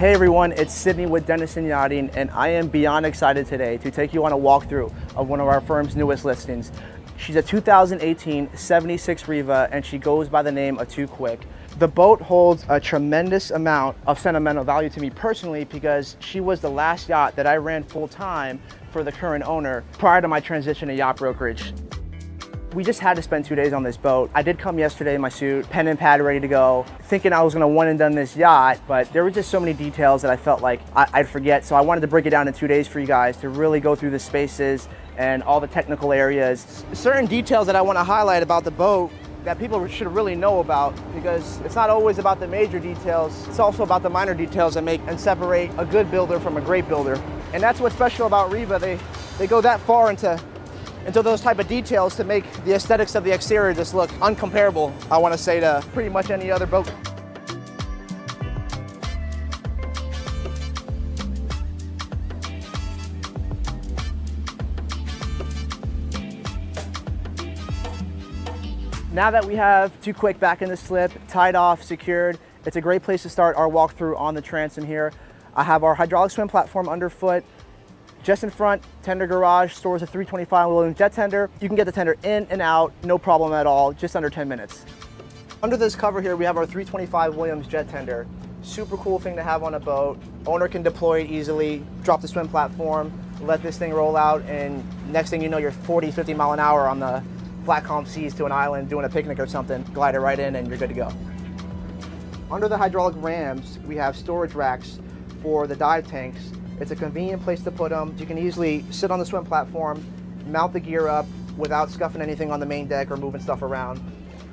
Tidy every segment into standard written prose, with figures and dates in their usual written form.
Hey everyone, it's Sydney with Dennison Yachting, and I am beyond excited today to take you on a walkthrough of one of our firm's newest listings. She's a 2018 76 Riva, and she goes by the name of Too Quick. The boat holds a tremendous amount of sentimental value to me personally because she was the last yacht that I ran full time for the current owner prior to my transition to yacht brokerage. We just had to spend 2 days on this boat. I did come yesterday in my suit, pen and pad ready to go, thinking I was gonna one and done this yacht, but there were just so many details that I felt like I'd forget. So I wanted to break it down in 2 days for you guys to really go through the spaces and all the technical areas. Certain details that I wanna highlight about the boat that people should really know about, because it's not always about the major details, it's also about the minor details that make and separate a good builder from a great builder. And that's what's special about Riva. They go that far into those type of details to make the aesthetics of the exterior just look uncomparable, I want to say, to pretty much any other boat. Now that we have Too Quick back in the slip, tied off, secured, it's a great place to start our walkthrough on the transom here. I have our hydraulic swim platform underfoot. Just in front, tender garage, stores a 325 Williams jet tender. You can get the tender in and out, no problem at all, just under 10 minutes. Under this cover here, we have our 325 Williams jet tender. Super cool thing to have on a boat. Owner can deploy it easily, drop the swim platform, let this thing roll out, and next thing you know, you're 40, 50 mile an hour on the flat calm seas to an island, doing a picnic or something, glide it right in and you're good to go. Under the hydraulic rams, we have storage racks for the dive tanks. It's a convenient place to put them. You can easily sit on the swim platform, mount the gear up without scuffing anything on the main deck or moving stuff around.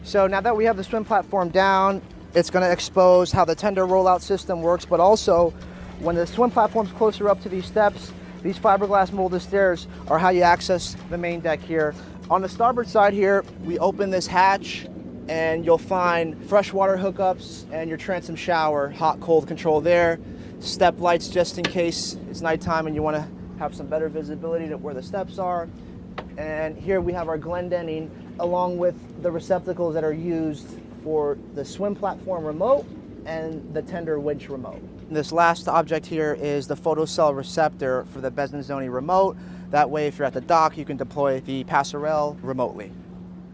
So now that we have the swim platform down, it's gonna expose how the tender rollout system works, but also when the swim platform's closer up to these steps, these fiberglass molded stairs are how you access the main deck here. On the starboard side here, we open this hatch and you'll find freshwater hookups and your transom shower, hot, cold control there. Step lights just in case it's nighttime and you want to have some better visibility to where the steps are. And here we have our Glendenning along with the receptacles that are used for the swim platform remote and the tender winch remote. This last object here is the photocell receptor for the Bezzanzoni remote. That way, if you're at the dock, you can deploy the passerelle remotely.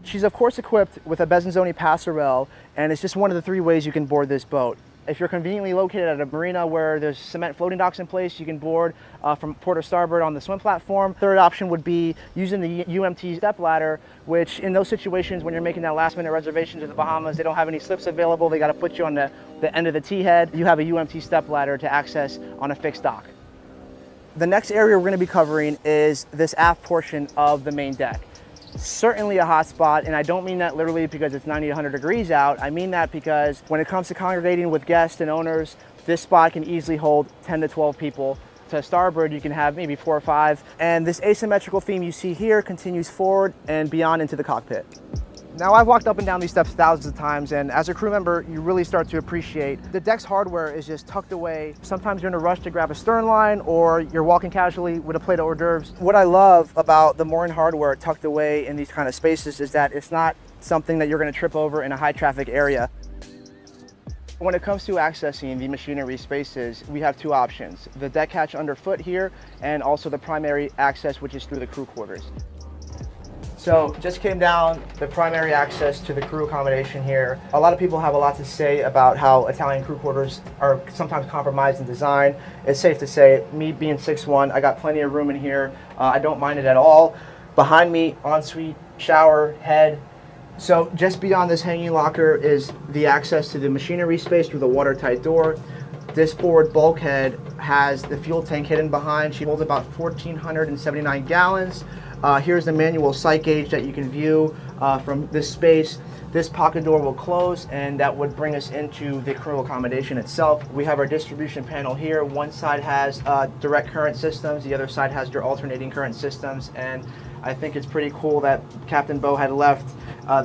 She's of course equipped with a Bezzanzoni passerelle, and it's just one of the 3 ways you can board this boat. If you're conveniently located at a marina where there's cement floating docks in place, you can board from port or starboard on the swim platform. Third option would be using the UMT step ladder, which in those situations when you're making that last minute reservation to the Bahamas, they don't have any slips available, they got to put you on the end of the T head. You have a UMT step ladder to access on a fixed dock. The next area we're going to be covering is this aft portion of the main deck. Certainly a hot spot, and I don't mean that literally because it's 90 to 100 degrees out. I mean that because when it comes to congregating with guests and owners, this spot can easily hold 10 to 12 people. To starboard, you can have maybe 4 or 5. And this asymmetrical theme you see here continues forward and beyond into the cockpit. Now, I've walked up and down these steps thousands of times, and as a crew member, you really start to appreciate the deck's hardware is just tucked away. Sometimes you're in a rush to grab a stern line, or you're walking casually with a plate of hors d'oeuvres. What I love about the mooring hardware tucked away in these kind of spaces is that it's not something that you're going to trip over in a high traffic area. When it comes to accessing the machinery spaces, we have 2 options. The deck hatch underfoot here, and also the primary access, which is through the crew quarters. So just came down the primary access to the crew accommodation here. A lot of people have a lot to say about how Italian crew quarters are sometimes compromised in design. It's safe to say, me being 6'1", I got plenty of room in here. I don't mind it at all. Behind me, ensuite, shower, head. So just beyond this hanging locker is the access to the machinery space through the watertight door. This forward bulkhead has the fuel tank hidden behind. She holds about 1,479 gallons. Here's the manual sight gauge that you can view from this space. This pocket door will close, and that would bring us into the crew accommodation itself. We have our distribution panel here. One side has direct current systems, the other side has your alternating current systems, and I think it's pretty cool that Captain Bo had left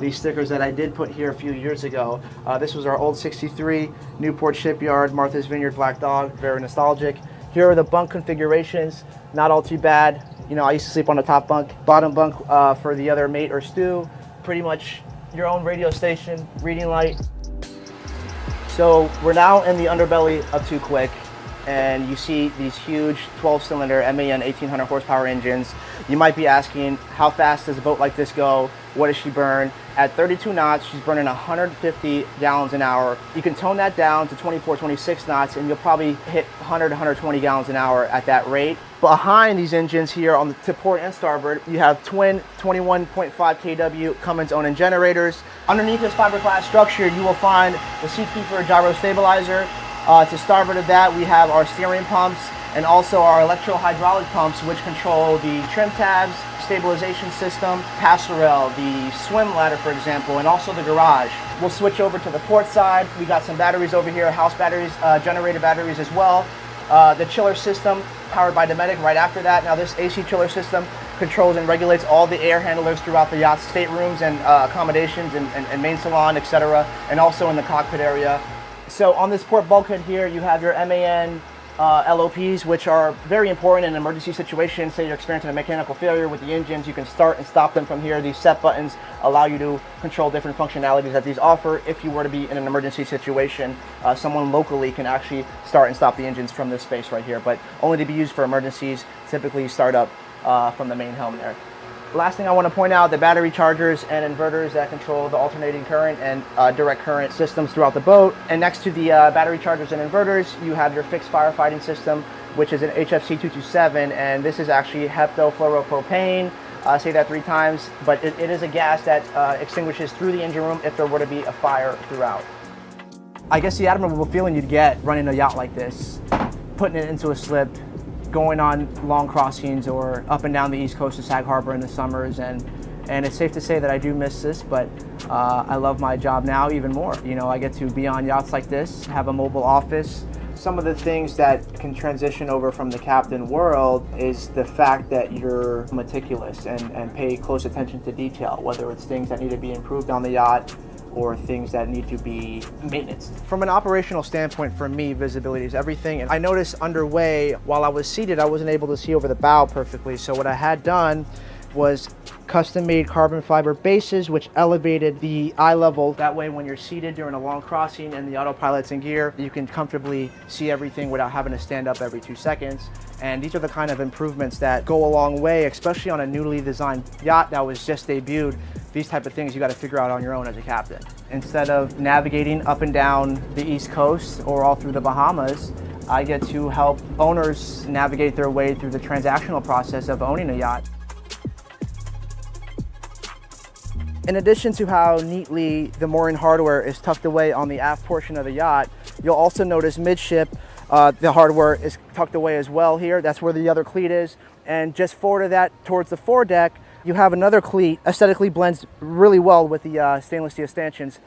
these stickers that I did put here a few years ago. This was our old 63 Newport Shipyard, Martha's Vineyard Black Dog, very nostalgic. Here are the bunk configurations, not all too bad. You know, I used to sleep on the top bunk, bottom bunk for the other mate or stew. Pretty much your own radio station, reading light. So we're now in the underbelly of Too Quick, and you see these huge 12-cylinder MAN 1800 horsepower engines. You might be asking, how fast does a boat like this go? What does she burn? At 32 knots, she's burning 150 gallons an hour. You can tone that down to 24, 26 knots, and you'll probably hit 100, 120 gallons an hour at that rate. Behind these engines here on the to port and starboard, you have twin 21.5 kW Cummins Onan generators. Underneath this fiberglass structure, you will find the Seatkeeper gyro stabilizer. To starboard of that, we have our steering pumps and also our electro-hydraulic pumps, which control the trim tabs, stabilization system, passerelle, the swim ladder, for example, and also the garage. We'll switch over to the port side. We got some batteries over here, house batteries, generator batteries as well. The chiller system powered by Dometic right after that. Now this AC chiller system controls and regulates all the air handlers throughout the yacht's staterooms and accommodations and main salon, etc., and also in the cockpit area. So on this port bulkhead here, you have your MAN LOPs, which are very important in an emergency situation. Say you're experiencing a mechanical failure with the engines, you can start and stop them from here. These set buttons allow you to control different functionalities that these offer. If you were to be in an emergency situation, someone locally can actually start and stop the engines from this space right here, but only to be used for emergencies. Typically start up from the main helm there. Last thing I want to point out, the battery chargers and inverters that control the alternating current and direct current systems throughout the boat. And next to the battery chargers and inverters, you have your fixed firefighting system, which is an HFC 227, and this is actually heptafluoropropane. I say that 3 times, but it is a gas that extinguishes through the engine room if there were to be a fire throughout. I guess the admirable feeling you'd get running a yacht like this, putting it into a slip, going on long crossings or up and down the east coast of Sag Harbor in the summers, and it's safe to say that I do miss this, but I love my job now even more. You know, I get to be on yachts like this, have a mobile office. Some of the things that can transition over from the captain world is the fact that you're meticulous and pay close attention to detail, whether it's things that need to be improved on the yacht or things that need to be maintenance. From an operational standpoint, for me, visibility is everything. And I noticed underway, while I was seated, I wasn't able to see over the bow perfectly. So what I had done was custom-made carbon fiber bases, which elevated the eye level. That way, when you're seated during a long crossing and the autopilot's in gear, you can comfortably see everything without having to stand up every 2 seconds. And these are the kind of improvements that go a long way, especially on a newly designed yacht that was just debuted. These type of things you got to figure out on your own as a captain. Instead of navigating up and down the East Coast or all through the Bahamas, I get to help owners navigate their way through the transactional process of owning a yacht. In addition to how neatly the mooring hardware is tucked away on the aft portion of the yacht, you'll also notice midship the hardware is tucked away as well here. That's where the other cleat is. And just forward of that towards the foredeck, you have another cleat, aesthetically blends really well with the stainless steel stanchions.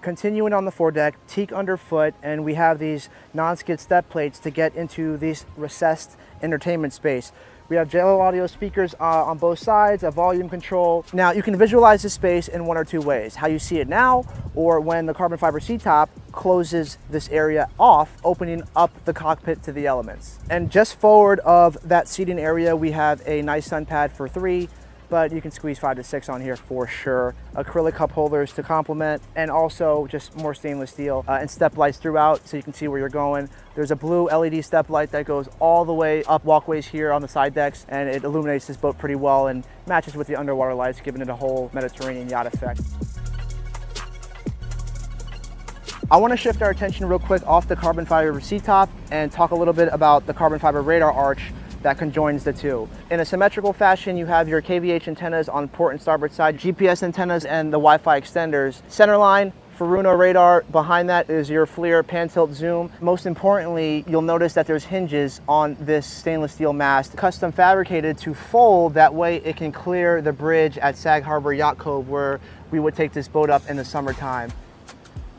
Continuing on the foredeck, teak underfoot, and we have these non-skid step plates to get into this recessed entertainment space. We have JL audio speakers on both sides, a volume control. Now you can visualize this space in one or two ways. How you see it now, or when the carbon fiber seat top closes this area off, opening up the cockpit to the elements. And just forward of that seating area, we have a nice sun pad for 3, but you can squeeze 5 to 6 on here for sure. Acrylic cup holders to complement, and also just more stainless steel and step lights throughout so you can see where you're going. There's a blue LED step light that goes all the way up walkways here on the side decks, and it illuminates this boat pretty well and matches with the underwater lights, giving it a whole Mediterranean yacht effect. I want to shift our attention real quick off the carbon fiber seat top and talk a little bit about the carbon fiber radar arch that conjoins the two. In a symmetrical fashion, you have your KVH antennas on port and starboard side, GPS antennas, and the Wi-Fi extenders. Centerline, Furuno radar, behind that is your FLIR pan tilt zoom. Most importantly, you'll notice that there's hinges on this stainless steel mast, custom fabricated to fold, that way it can clear the bridge at Sag Harbor Yacht Cove where we would take this boat up in the summertime.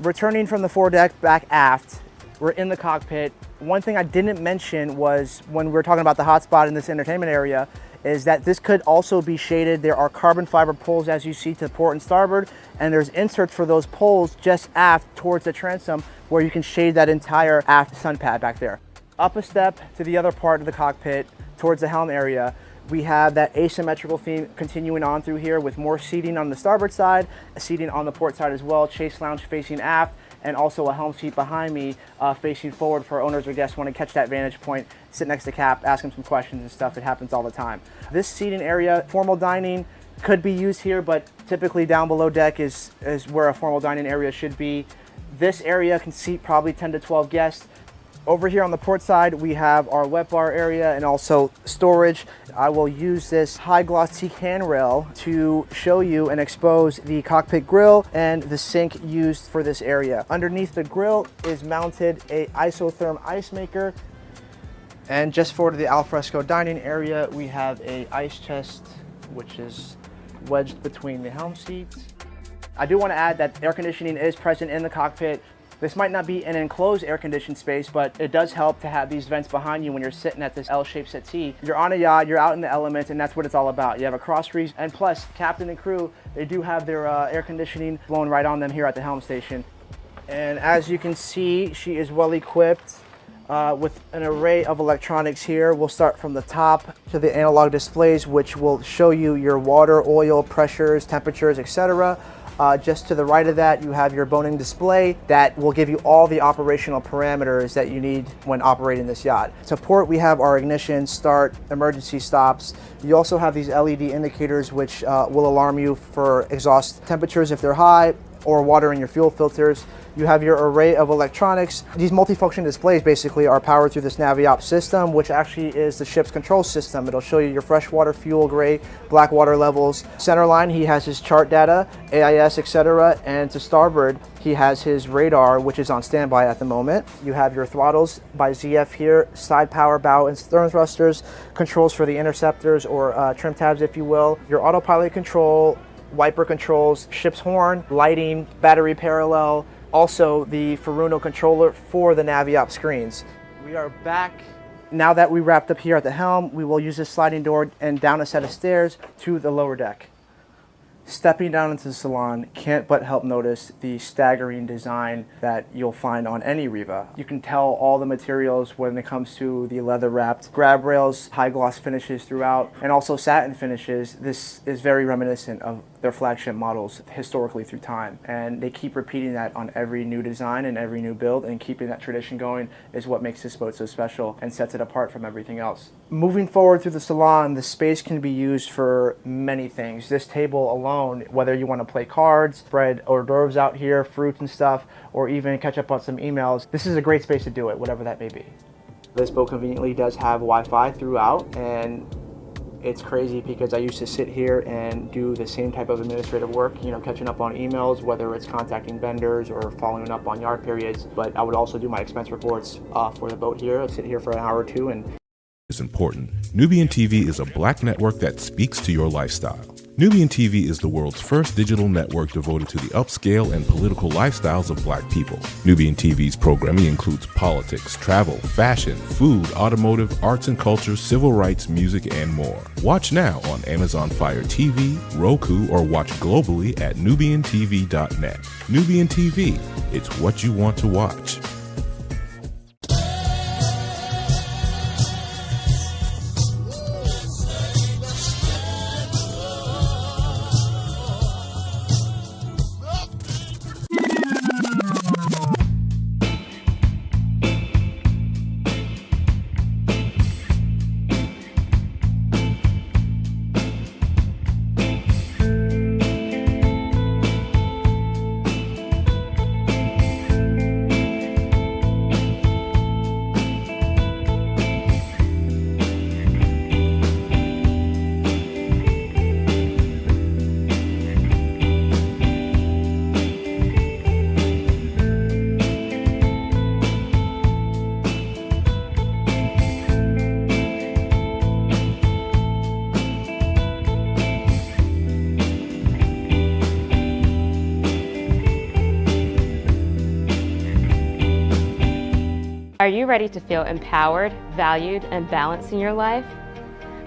Returning from the foredeck back aft, we're in the cockpit. One thing I didn't mention was when we were talking about the hotspot in this entertainment area is that this could also be shaded. There are carbon fiber poles, as you see, to port and starboard, and there's inserts for those poles just aft towards the transom where you can shade that entire aft sun pad back there. Up a step to the other part of the cockpit towards the helm area, we have that asymmetrical theme continuing on through here with more seating on the starboard side, seating on the port side as well, chase lounge facing aft, and also a helm seat behind me facing forward for owners or guests who want to catch that vantage point, sit next to Cap, ask him some questions and stuff. It happens all the time. This seating area, formal dining, could be used here, but typically down below deck is where a formal dining area should be. This area can seat probably 10 to 12 guests. Over here on the port side, we have our wet bar area and also storage. I will use this high gloss teak handrail to show you and expose the cockpit grill and the sink used for this area. Underneath the grill is mounted a isotherm ice maker. And just for the alfresco dining area, we have a ice chest, which is wedged between the helm seats. I do want to add that air conditioning is present in the cockpit. This might not be an enclosed air-conditioned space, but it does help to have these vents behind you when you're sitting at this L-shaped settee. You're on a yacht, you're out in the elements, and that's what it's all about. You have a cross reach, and plus, captain and crew, they do have their air conditioning blown right on them here at the helm station. And as you can see, she is well equipped with an array of electronics here. We'll start from the top to the analog displays, which will show you your water, oil, pressures, temperatures, etc. Just to the right of that, you have your boning display that will give you all the operational parameters that you need when operating this yacht. To port, we have our ignition, start, emergency stops. You also have these LED indicators which will alarm you for exhaust temperatures if they're high, or water in your fuel filters. You have your array of electronics. These multifunction displays basically are powered through this Naviop system, which actually is the ship's control system. It'll show you your freshwater, fuel, gray, black water levels. Centerline, he has his chart data, AIS, etc. And to starboard, he has his radar, which is on standby at the moment. You have your throttles by ZF here, side power, bow and stern thrusters, controls for the interceptors or trim tabs, if you will, your autopilot control, wiper controls, ship's horn, lighting, battery parallel, also the Furuno controller for the Naviop screens. We are back. Now that we wrapped up here at the helm, we will use this sliding door and down a set of stairs to the lower deck. Stepping down into the salon, can't but help notice the staggering design that you'll find on any Riva. You can tell all the materials when it comes to the leather wrapped grab rails, high gloss finishes throughout, and also satin finishes. This is very reminiscent of their flagship models historically through time, and they keep repeating that on every new design and every new build, and keeping that tradition going is what makes this boat so special and sets it apart from everything else. Moving forward through the salon, the space can be used for many things. This table alone, whether you want to play cards, spread hors d'oeuvres out here, fruits and stuff, or even catch up on some emails, this is a great space to do it, whatever that may be. This boat conveniently does have Wi-Fi throughout, and it's crazy because I used to sit here and do the same type of administrative work, you know, catching up on emails, whether it's contacting vendors or following up on yard periods, but I would also do my expense reports for the boat here. I'd sit here for an hour or two and is important. Nubian TV is a Black network that speaks to your lifestyle. Nubian TV is the world's first digital network devoted to the upscale and political lifestyles of Black people. Nubian TV's programming includes politics, travel, fashion, food, automotive, arts and culture, civil rights, music, and more. Watch now on Amazon Fire TV, Roku, or watch globally at nubiantv.net. Nubian TV, it's what you want to watch. Are you ready to feel empowered, valued, and balanced in your life?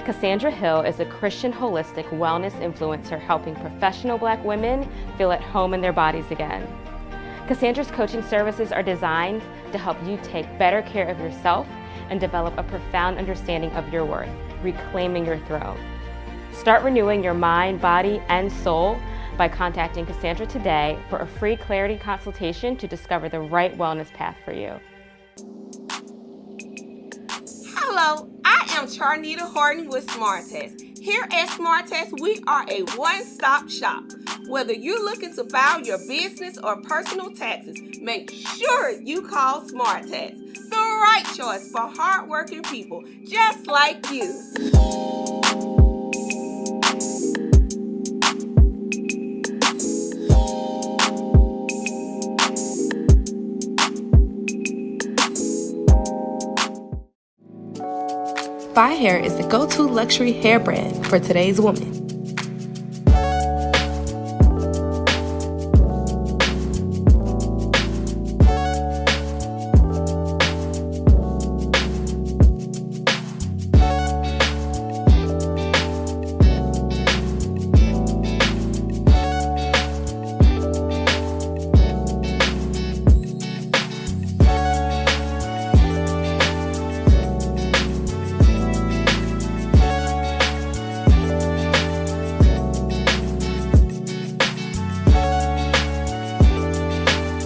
Cassandra Hill is a Christian holistic wellness influencer helping professional Black women feel at home in their bodies again. Cassandra's coaching services are designed to help you take better care of yourself and develop a profound understanding of your worth, reclaiming your throne. Start renewing your mind, body, and soul by contacting Cassandra today for a free clarity consultation to discover the right wellness path for you. Hello, I am Charnita Horton with SmartTest. Here at SmartTest, we are a one-stop shop. Whether you're looking to file your business or personal taxes, make sure you call SmartTest. The right choice for hardworking people just like you. Fi Hair is the go-to luxury hair brand for today's woman.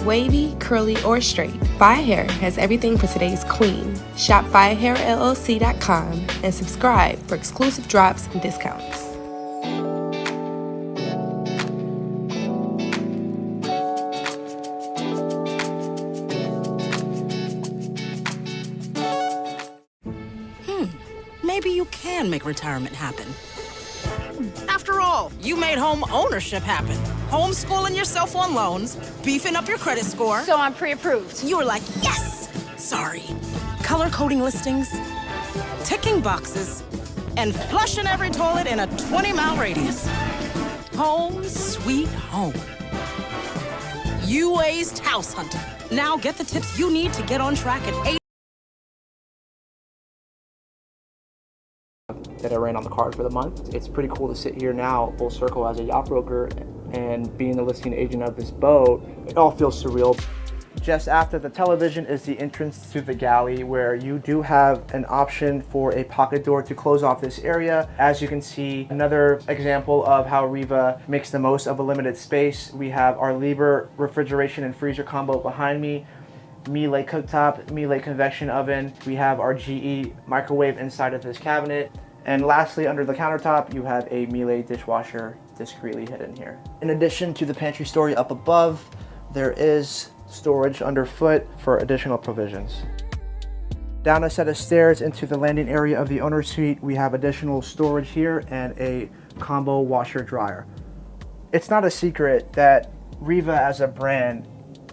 Wavy, curly, or straight, Fi Hair has everything for today's queen. Shop FiHairLLC.com and subscribe for exclusive drops and discounts. Maybe you can make retirement happen. After all, you made home ownership happen. Homeschooling yourself on loans, beefing up your credit score. So I'm pre-approved. You were like, yes! Sorry. Color-coding listings, ticking boxes, and flushing every toilet in a 20-mile radius. Home sweet home. You aced house hunting. Now get the tips you need to get on track at 8. That I ran on the card for the month. It's pretty cool to sit here now full circle as a yacht broker and being the listing agent of this boat. It all feels surreal. Just after the television is the entrance to the galley, where you do have an option for a pocket door to close off this area. As you can see, another example of how Riva makes the most of a limited space. We have our Liebherr refrigeration and freezer combo behind me, Miele cooktop, Miele convection oven. We have our GE microwave inside of this cabinet. And lastly, under the countertop, you have a Miele dishwasher discreetly hidden here. In addition to the pantry story up above, there is storage underfoot for additional provisions. Down a set of stairs into the landing area of the owner's suite, we have additional storage here and a combo washer dryer. It's not a secret that Riva as a brand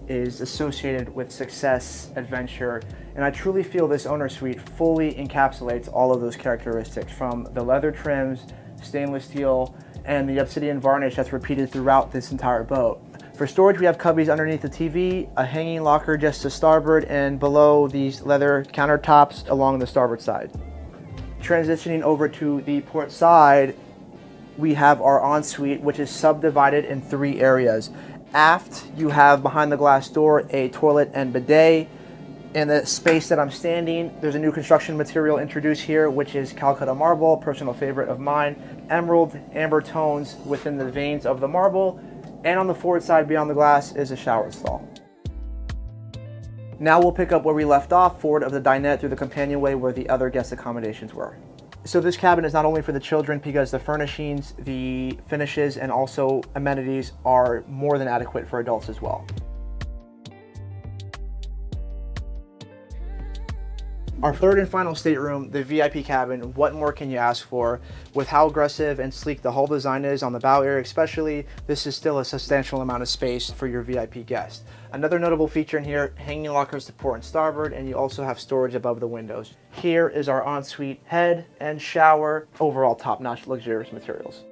is associated with success, adventure, and I truly feel this owner suite fully encapsulates all of those characteristics, from the leather trims, stainless steel, and the obsidian varnish that's repeated throughout this entire boat. For storage, we have cubbies underneath the TV, a hanging locker just to starboard, and below these leather countertops along the starboard side. Transitioning over to the port side, we have our ensuite, which is subdivided in 3 areas. Aft, you have behind the glass door a toilet and bidet. In the space that I'm standing, there's a new construction material introduced here, which is Calcutta marble, a personal favorite of mine. Emerald amber tones within the veins of the marble. And on the forward side beyond the glass is a shower stall. Now we'll pick up where we left off, forward of the dinette through the companionway where the other guest accommodations were. So this cabin is not only for the children, because the furnishings, the finishes, and also amenities are more than adequate for adults as well. Our third and final stateroom, the VIP cabin, what more can you ask for? With how aggressive and sleek the hull design is on the bow area especially, this is still a substantial amount of space for your VIP guest. Another notable feature in here, hanging lockers to port and starboard, and you also have storage above the windows. Here is our ensuite head and shower, overall top-notch luxurious materials.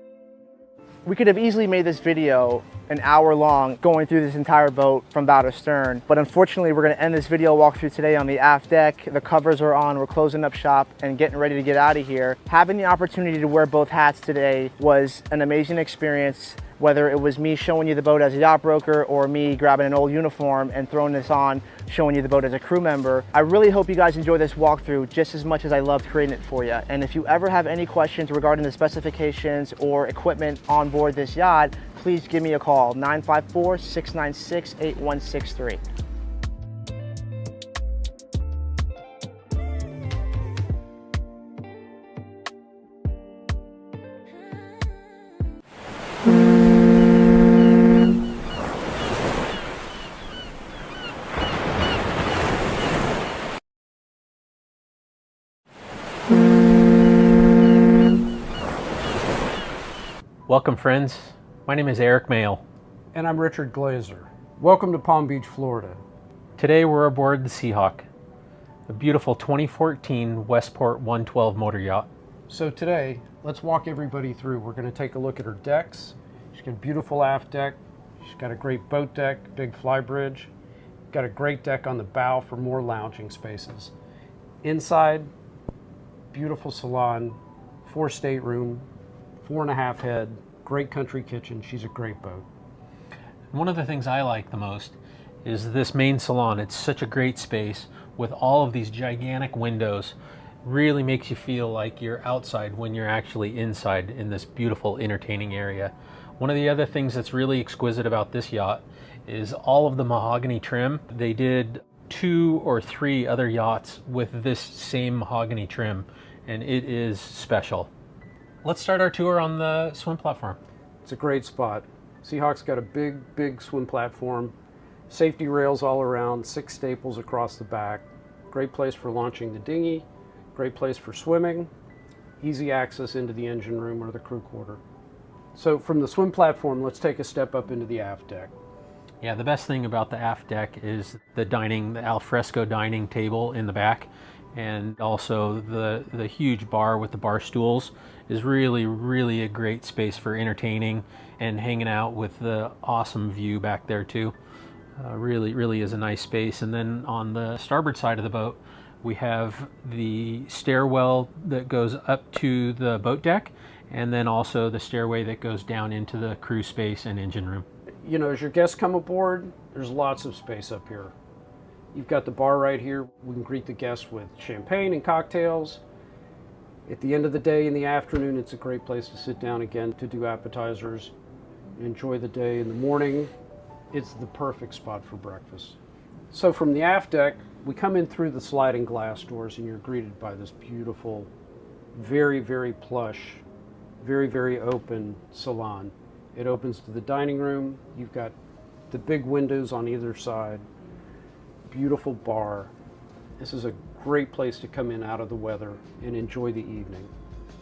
We could have easily made this video an hour long going through this entire boat from bow to stern, but unfortunately we're going to end this video walkthrough today on the aft deck. The covers are on, we're closing up shop and getting ready to get out of here. Having the opportunity to wear both hats today was an amazing experience, whether it was me showing you the boat as a yacht broker or me grabbing an old uniform and throwing this on, showing you the boat as a crew member. I really hope you guys enjoy this walkthrough just as much as I loved creating it for you. And if you ever have any questions regarding the specifications or equipment on board this yacht, please give me a call, 954-696-8163. Welcome, friends. My name is Eric Mayle. And I'm Richard Glazer. Welcome to Palm Beach, Florida. Today we're aboard the Seahawk, a beautiful 2014 Westport 112 motor yacht. So today, let's walk everybody through. We're going to take a look at her decks. She's got a beautiful aft deck. She's got a great boat deck, big fly bridge. Got a great deck on the bow for more lounging spaces. Inside, beautiful salon, 4 stateroom, 4.5 head, great country kitchen. She's a great boat. One of the things I like the most is this main salon. It's such a great space with all of these gigantic windows. Really makes you feel like you're outside when you're actually inside in this beautiful entertaining area. One of the other things that's really exquisite about this yacht is all of the mahogany trim. They did 2 or 3 other yachts with this same mahogany trim, and it is special. Let's start our tour on the swim platform. It's a great spot. Seahawk's got a big swim platform, safety rails all around, 6 staples across the back. Great place for launching the dinghy, great place for swimming, easy access into the engine room or the crew quarter. So from the swim platform, let's take a step up into the aft deck. Yeah, the best thing about the aft deck is the alfresco dining table in the back, and also the huge bar with the bar stools is really a great space for entertaining and hanging out with the awesome view back there too. Really is a nice space. And then on the starboard side of the boat, we have the stairwell that goes up to the boat deck, and then also the stairway that goes down into the crew space and engine room. You know, as your guests come aboard, there's lots of space up here. You've got the bar right here. We can greet the guests with champagne and cocktails. At the end of the day, in the afternoon, it's a great place to sit down again to do appetizers, enjoy the day. In the morning, it's the perfect spot for breakfast. So from the aft deck, we come in through the sliding glass doors and you're greeted by this beautiful, very plush, very open salon. It opens to the dining room. You've got the big windows on either side, beautiful bar. This is a great place to come in out of the weather and enjoy the evening.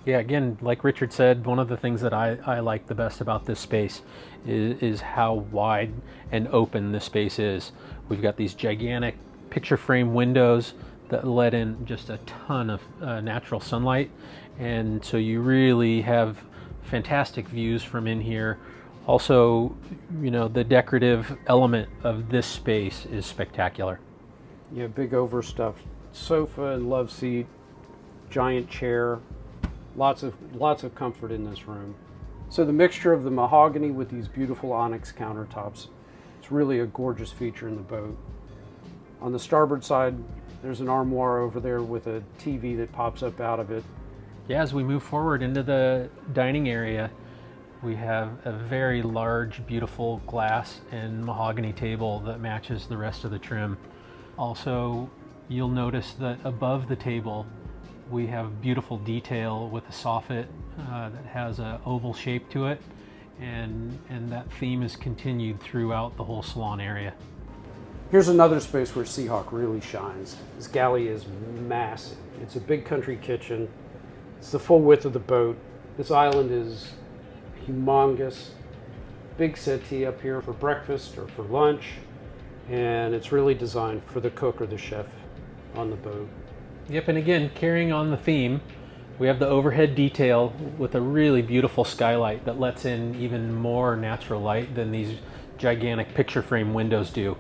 Yeah, again, like Richard said, one of the things that I like the best about this space is how wide and open this space is. We've got these gigantic picture frame windows that let in just a ton of natural sunlight, and so you really have fantastic views from in here. Also, you know, the decorative element of this space is spectacular. Yeah, big overstuffed sofa and love seat, giant chair, lots of comfort in this room. So the mixture of the mahogany with these beautiful onyx countertops, it's really a gorgeous feature in the boat. On the starboard side, there's an armoire over there with a TV that pops up out of it. Yeah, as we move forward into the dining area, we have a very large, beautiful glass and mahogany table that matches the rest of the trim. Also, you'll notice that above the table, we have beautiful detail with a soffit that has an oval shape to it, and that theme is continued throughout the whole salon area. Here's another space where Seahawk really shines. This galley is massive. It's a big country kitchen. It's the full width of the boat. This island is humongous. Big settee up here for breakfast or for lunch, and it's really designed for the cook or the chef on the boat. Yep, and again, carrying on the theme, We have the overhead detail with a really beautiful skylight that lets in even more natural light than these gigantic picture frame windows do.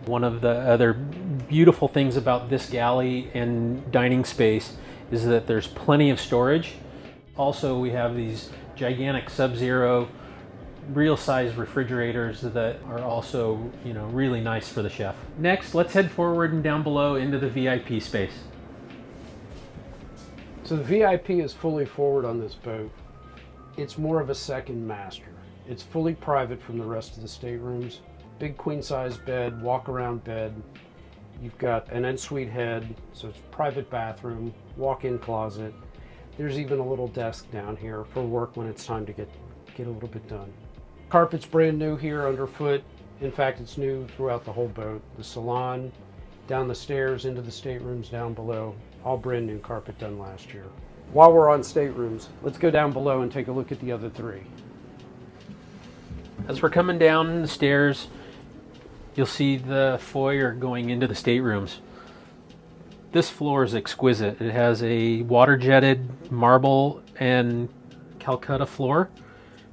One of the other beautiful things about this galley and dining space is that there's plenty of storage. Also, we have these gigantic Sub-Zero real size refrigerators that are also, really nice for the chef. Next, let's head forward and down below into the VIP space. So the VIP is fully forward on this boat. It's more of a second master. It's fully private from the rest of the staterooms. Big queen size bed, walk around bed. You've got an ensuite head, so it's a private bathroom, walk-in closet. There's even a little desk down here for work when it's time to get a little bit done. Carpet's brand new here underfoot. In fact, it's new throughout the whole boat. The salon, down the stairs into the staterooms down below, all brand new carpet done last year. While we're on staterooms, let's go down below and take a look at the other three. As we're coming down the stairs, you'll see the foyer going into the staterooms. This floor is exquisite. It has a water jetted marble and Calcutta floor.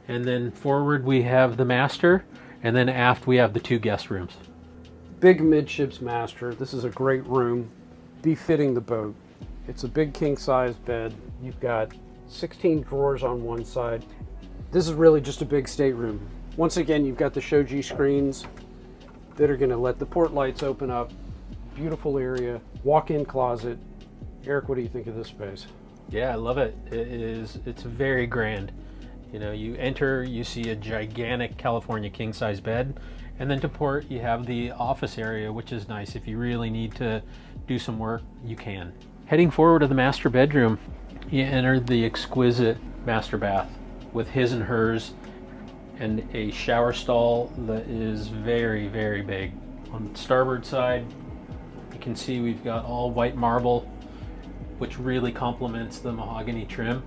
And then forward we have the master, and then aft we have the 2 guest rooms. Big midships master. This is a great room, befitting the boat. It's a big king size bed. You've got 16 drawers on one side. This is really just a big stateroom. Once again, you've got the shoji screens that are going to let the port lights open up. Beautiful area, walk-in closet. Eric, what do you think of this space? Yeah, I love it. It's very grand. You enter, you see a gigantic California king size bed, and then to port you have the office area, which is nice. If you really need to do some work, you can. Heading forward to the master bedroom, you enter the exquisite master bath with his and hers and a shower stall that is very, very big. On the starboard side, you can see we've got all white marble, which really complements the mahogany trim.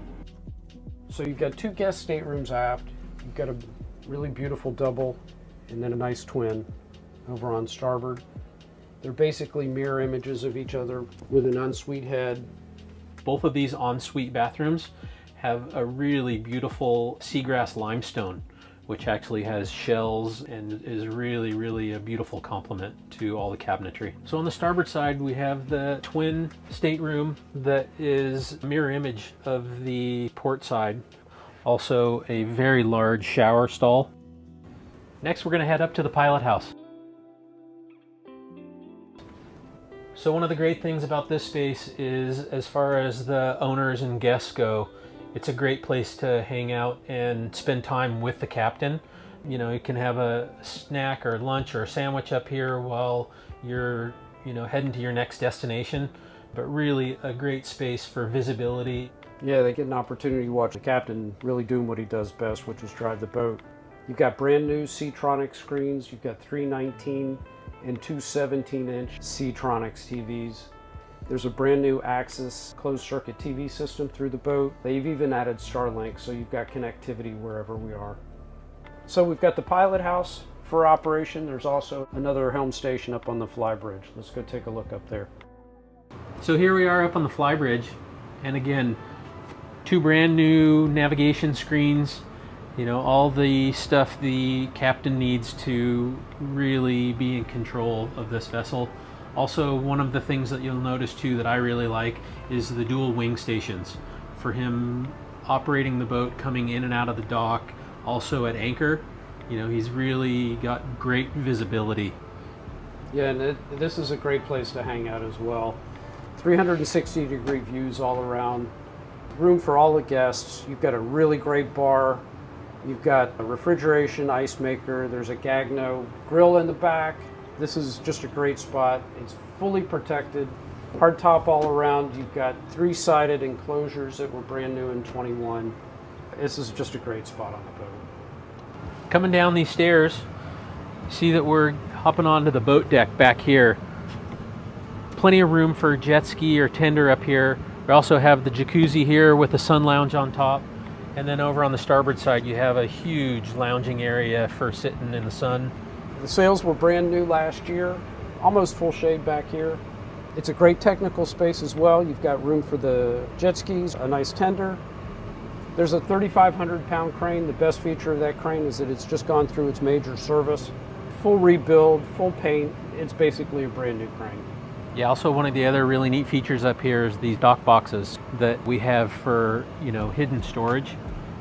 So you've got 2 guest staterooms aft. You've got a really beautiful double and then a nice twin over on starboard. They're basically mirror images of each other with an ensuite head. Both of these ensuite bathrooms have a really beautiful seagrass limestone, which actually has shells and is really, really a beautiful complement to all the cabinetry. So on the starboard side, we have the twin stateroom that is a mirror image of the port side. Also a very large shower stall. Next, we're gonna head up to the pilot house. So one of the great things about this space is, as far as the owners and guests go, it's a great place to hang out and spend time with the captain. You can have a snack or lunch or a sandwich up here while you're, heading to your next destination, but really a great space for visibility. Yeah, they get an opportunity to watch the captain really doing what he does best, which is drive the boat. You've got brand new Seatronic screens. You've got 3 19 and 2 17-inch Seatronics TVs. There's a brand new Axis closed circuit TV system through the boat. They've even added Starlink, so you've got connectivity wherever we are. So we've got the pilot house for operation. There's also another helm station up on the flybridge. Let's go take a look up there. So here we are up on the flybridge, and again, 2 brand new navigation screens. All the stuff the captain needs to really be in control of this vessel. Also, one of the things that you'll notice too that I really like is the dual wing stations. For him operating the boat, coming in and out of the dock, also at anchor, he's really got great visibility. Yeah, and this is a great place to hang out as well. 360-degree views all around. Room for all the guests. You've got a really great bar. You've got a refrigeration, ice maker. There's a Gagno grill in the back. This is just a great spot. It's fully protected. Hard top all around. You've got 3-sided enclosures that were brand new in 21. This is just a great spot on the boat. Coming down these stairs, see that we're hopping onto the boat deck back here. Plenty of room for jet ski or tender up here. We also have the jacuzzi here with the sun lounge on top. And then over on the starboard side, you have a huge lounging area for sitting in the sun. The sails were brand new last year, almost full shade back here. It's a great technical space as well. You've got room for the jet skis, a nice tender. There's a 3,500 pound crane. The best feature of that crane is that it's just gone through its major service. Full rebuild, full paint. It's basically a brand new crane. Yeah, also one of the other really neat features up here is these dock boxes that we have for, hidden storage.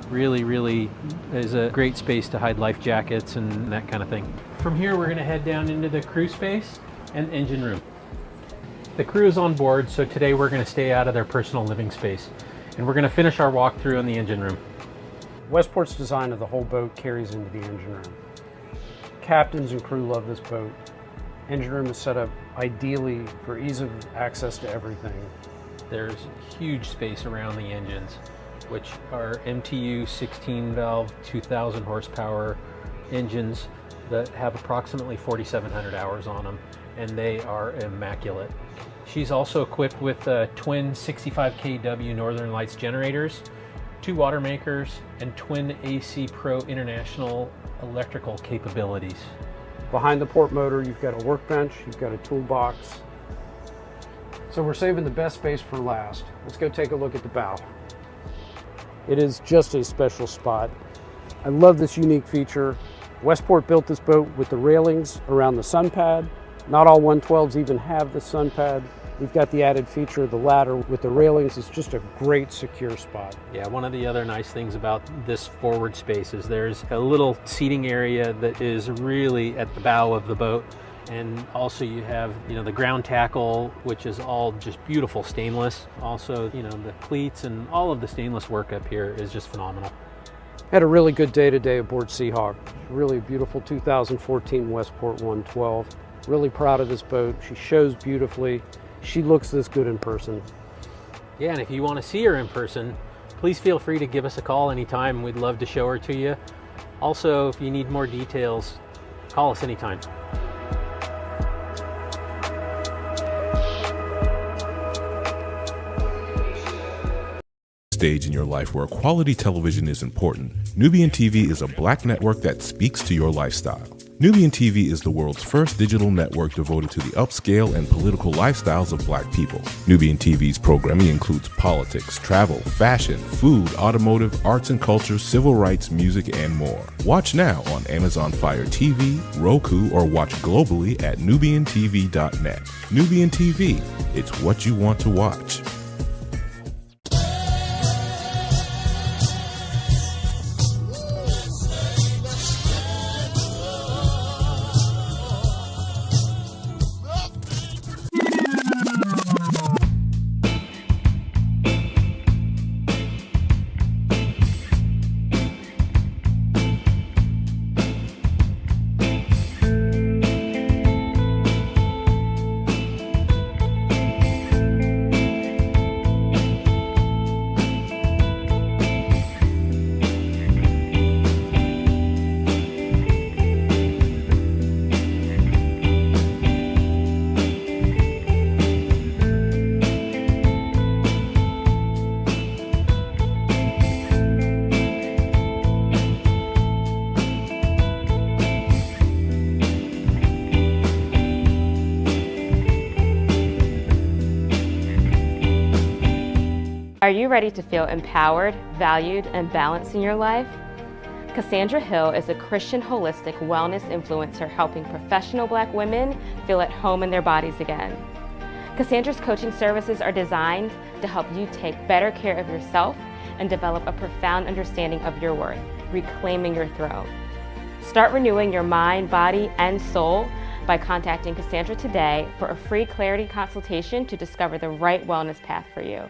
Really is a great space to hide life jackets and that kind of thing. From here, we're gonna head down into the crew space and engine room. The crew is on board, so today we're gonna stay out of their personal living space. And we're gonna finish our walkthrough in the engine room. Westport's design of the whole boat carries into the engine room. Captains and crew love this boat. Engine room is set up ideally for ease of access to everything. There's huge space around the engines, which are MTU 16 valve 2000 horsepower engines that have approximately 4,700 hours on them, and they are immaculate. She's also equipped with twin 65 kW Northern Lights generators, 2 water makers, and twin AC Pro International electrical capabilities. Behind the port motor, you've got a workbench, you've got a toolbox. So we're saving the best space for last. Let's go take a look at the bow. It is just a special spot. I love this unique feature. Westport built this boat with the railings around the sun pad. Not all 112s even have the sun pad. We've got the added feature of the ladder with the railings. It's just a great secure spot. Yeah, one of the other nice things about this forward space is there's a little seating area that is really at the bow of the boat. And also you have, the ground tackle, which is all just beautiful stainless. Also, the cleats and all of the stainless work up here is just phenomenal. Had a really good day today aboard Seahawk. Really a beautiful 2014 Westport 112. Really proud of this boat. She shows beautifully. She looks this good in person. Yeah, and if you want to see her in person, please feel free to give us a call anytime. We'd love to show her to you. Also, if you need more details, call us anytime. Stage in your life where quality television is important, Nubian TV is a Black network that speaks to your lifestyle. Nubian TV is the world's first digital network devoted to the upscale and political lifestyles of Black people. Nubian TV's programming includes politics, travel, fashion, food, automotive, arts and culture, civil rights, music, and more. Watch now on Amazon Fire TV, Roku, or watch globally at nubiantv.net. Nubian TV, it's what you want to watch. Are you ready to feel empowered, valued, and balanced in your life? Cassandra Hill is a Christian holistic wellness influencer helping professional Black women feel at home in their bodies again. Cassandra's coaching services are designed to help you take better care of yourself and develop a profound understanding of your worth, reclaiming your throne. Start renewing your mind, body, and soul by contacting Cassandra today for a free clarity consultation to discover the right wellness path for you.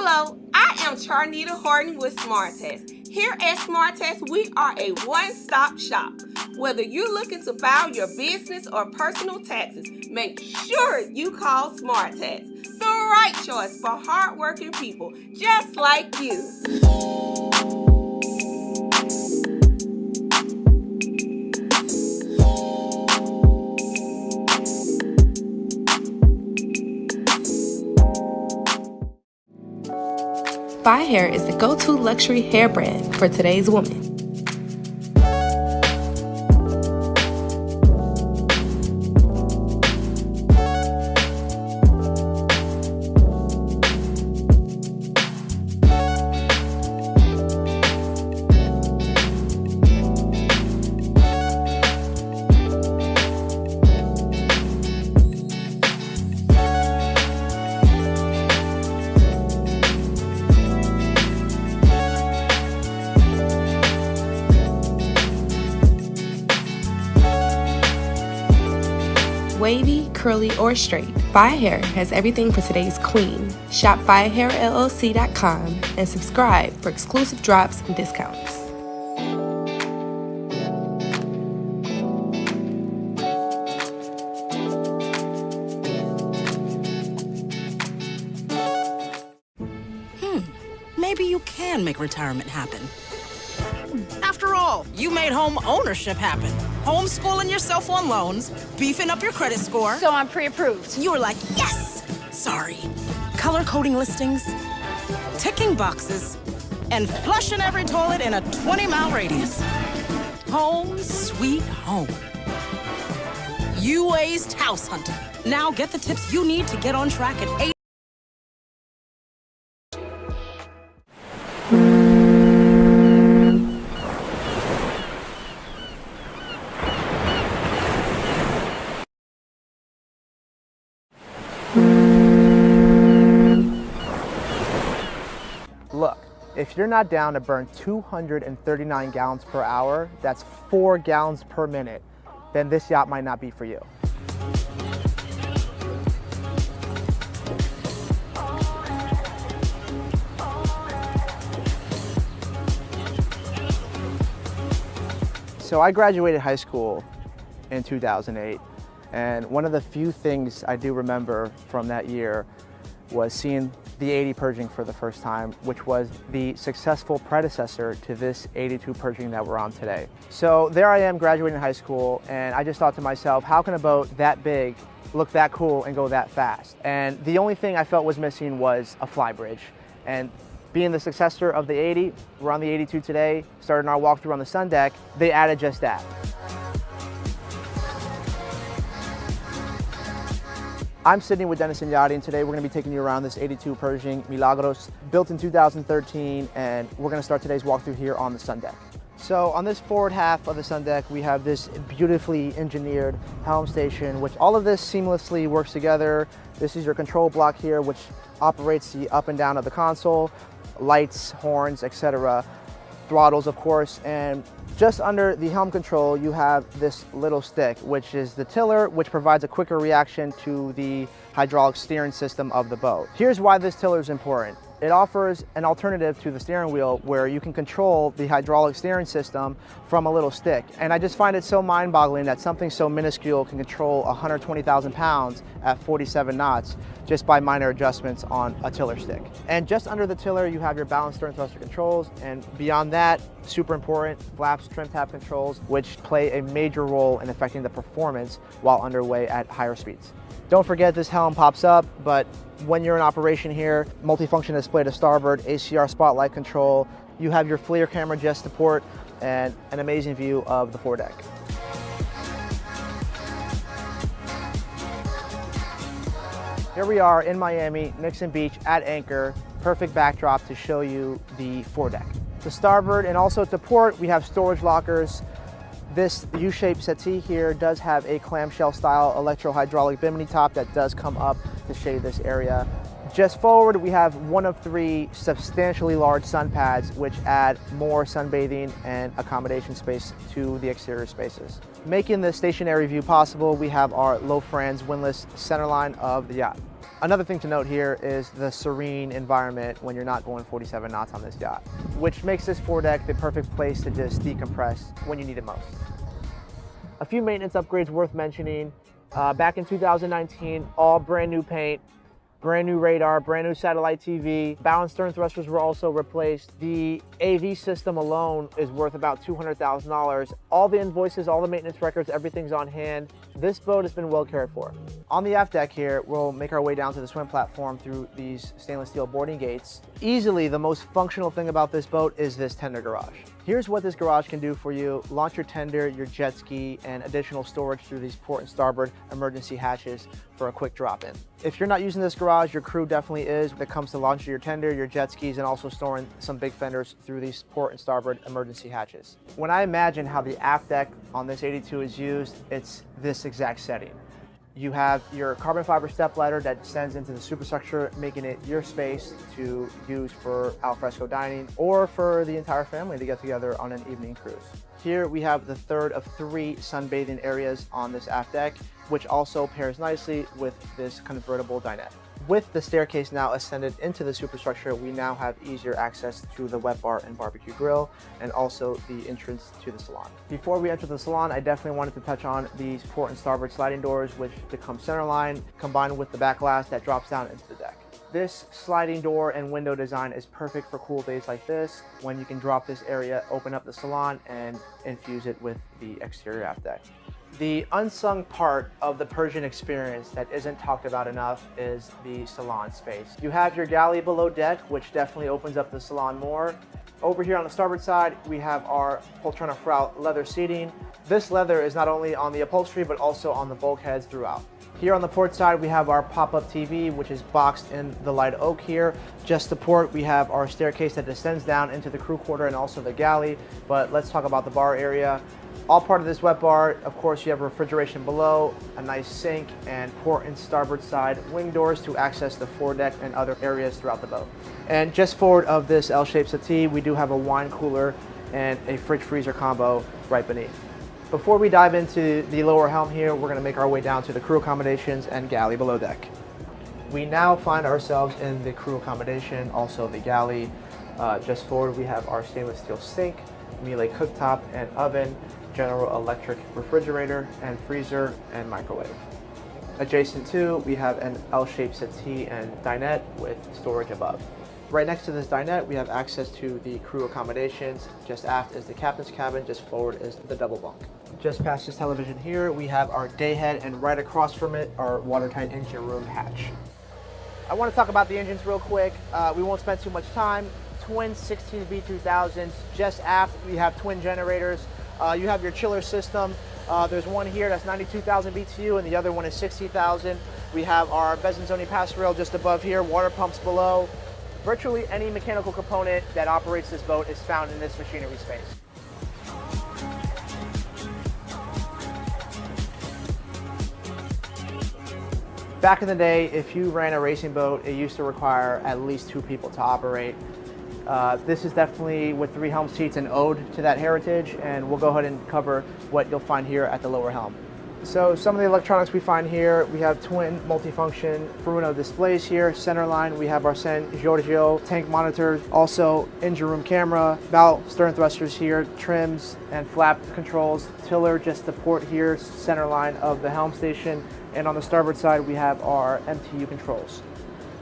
Hello, I am Charnita Horton with SmartTest. Here at SmartTest, we are a one-stop shop. Whether you're looking to file your business or personal taxes, make sure you call SmartTest. The right choice for hardworking people just like you. Fi Hair is the go-to luxury hair brand for today's woman. wavy, curly, or straight, Fire Hair has everything for today's queen. Shop firehairllc.com and subscribe for exclusive drops and discounts. Maybe you can make retirement happen. After all, you made home ownership happen. Homeschooling yourself on loans, beefing up your credit score. So I'm pre-approved. You were like, yes! Sorry. Color coding listings, ticking boxes, and flushing every toilet in a 20-mile radius. Home sweet home. You aced house hunting. Now get the tips you need to get on track at 8. Look, if you're not down to burn 239 gallons per hour, that's 4 gallons per minute, then this yacht might not be for you. So I graduated high school in 2008, and one of the few things I do remember from that year was seeing the 80 purging for the first time, which was the successful predecessor to this 82 purging that we're on today. So there I am graduating high school, and I just thought to myself, how can a boat that big look that cool and go that fast? And the only thing I felt was missing was a flybridge. And being the successor of the 80, we're on the 82 today, starting our walkthrough on the sun deck, they added just that. I'm Sydney with Denison Yachting. Today we're going to be taking you around this 82 Pershing Milagros, built in 2013, and we're going to start today's walkthrough here on the sun deck. So on this forward half of the sun deck, we have this beautifully engineered helm station, which all of this seamlessly works together. This is your control block here, which operates the up and down of the console, lights, horns, etc., throttles, of course, and just under the helm control, you have this little stick, which is the tiller, which provides a quicker reaction to the hydraulic steering system of the boat. Here's why this tiller is important. It offers an alternative to the steering wheel where you can control the hydraulic steering system from a little stick. And I just find it so mind-boggling that something so minuscule can control 120,000 pounds at 47 knots just by minor adjustments on a tiller stick. And just under the tiller, you have your balance stern thruster controls. And beyond that, super important, flaps, trim tab controls, which play a major role in affecting the performance while underway at higher speeds. Don't forget this helm pops up, but when you're in operation here, multifunction display to starboard, ACR spotlight control, you have your FLIR camera jet support, and an amazing view of the foredeck. Here we are in Miami, Nixon Beach at anchor, perfect backdrop to show you the foredeck. To starboard and also to port, we have storage lockers. This U-shaped settee here does have a clamshell style electro-hydraulic bimini top that does come up to shade this area. Just forward, we have one of 3 substantially large sun pads, which add more sunbathing and accommodation space to the exterior spaces. Making the stationary view possible, we have our low Franz windlass centerline of the yacht. Another thing to note here is the serene environment when you're not going 47 knots on this yacht, which makes this foredeck the perfect place to just decompress when you need it most. A few maintenance upgrades worth mentioning. Back in 2019, all brand new paint, brand new radar, brand new satellite TV. Balance stern thrusters were also replaced. The AV system alone is worth about $200,000. All the invoices, all the maintenance records, everything's on hand. This boat has been well cared for. On the aft deck here, we'll make our way down to the swim platform through these stainless steel boarding gates. Easily the most functional thing about this boat is this tender garage. Here's what this garage can do for you. Launch your tender, your jet ski, and additional storage through these port and starboard emergency hatches for a quick drop-in. If you're not using this garage, your crew definitely is when it comes to launching your tender, your jet skis, and also storing some big fenders through these port and starboard emergency hatches. When I imagine how the aft deck on this 82 is used, it's this exact setting. You have your carbon fiber step ladder that descends into the superstructure, making it your space to use for alfresco dining or for the entire family to get together on an evening cruise. Here we have the third of 3 sunbathing areas on this aft deck, which also pairs nicely with this convertible dinette. With the staircase now ascended into the superstructure, we now have easier access to the wet bar and barbecue grill, and also the entrance to the salon. Before we enter the salon, I definitely wanted to touch on these port and starboard sliding doors, which become centerline, combined with the back glass that drops down into the deck. This sliding door and window design is perfect for cool days like this, when you can drop this area, open up the salon, and infuse it with the exterior aft deck. The unsung part of the Persian experience that isn't talked about enough is the salon space. You have your galley below deck, which definitely opens up the salon more. Over here on the starboard side, we have our Poltrona Frau leather seating. This leather is not only on the upholstery, but also on the bulkheads throughout. Here on the port side, we have our pop-up TV, which is boxed in the light oak here. Just to port, we have our staircase that descends down into the crew quarter and also the galley. But let's talk about the bar area. All part of this wet bar, of course, you have refrigeration below, a nice sink, and port and starboard side wing doors to access the foredeck and other areas throughout the boat. And just forward of this L-shaped settee, we do have a wine cooler and a fridge freezer combo right beneath. Before we dive into the lower helm here, we're gonna make our way down to the crew accommodations and galley below deck. We now find ourselves in the crew accommodation, also the galley. Just forward, we have our stainless steel sink, Miele cooktop and oven, General Electric refrigerator and freezer and microwave. Adjacent to, we have an L-shaped settee and dinette with storage above. Right next to this dinette, we have access to the crew accommodations. Just aft is the captain's cabin, just forward is the double bunk. Just past this television here, we have our day head, and right across from it, our watertight engine room hatch. I want to talk about the engines real quick. We won't spend too much time. Twin 16 V3000s. Just aft, we have twin generators. You have your chiller system. There's one here that's 92,000 BTU and the other one is 60,000. We have our Bezzanzoni pass rail just above here, water pumps below. Virtually any mechanical component that operates this boat is found in this machinery space. Back in the day, if you ran a racing boat, it used to require at least 2 people to operate. This is definitely, with 3 helm seats, an ode to that heritage, and we'll go ahead and cover what you'll find here at the lower helm. So some of the electronics we find here, we have twin multifunction Furuno displays here. Centerline, we have our San Giorgio tank monitors, also engine room camera, bow stern thrusters here, trims and flap controls, tiller just to port here, centerline of the helm station, and on the starboard side we have our MTU controls.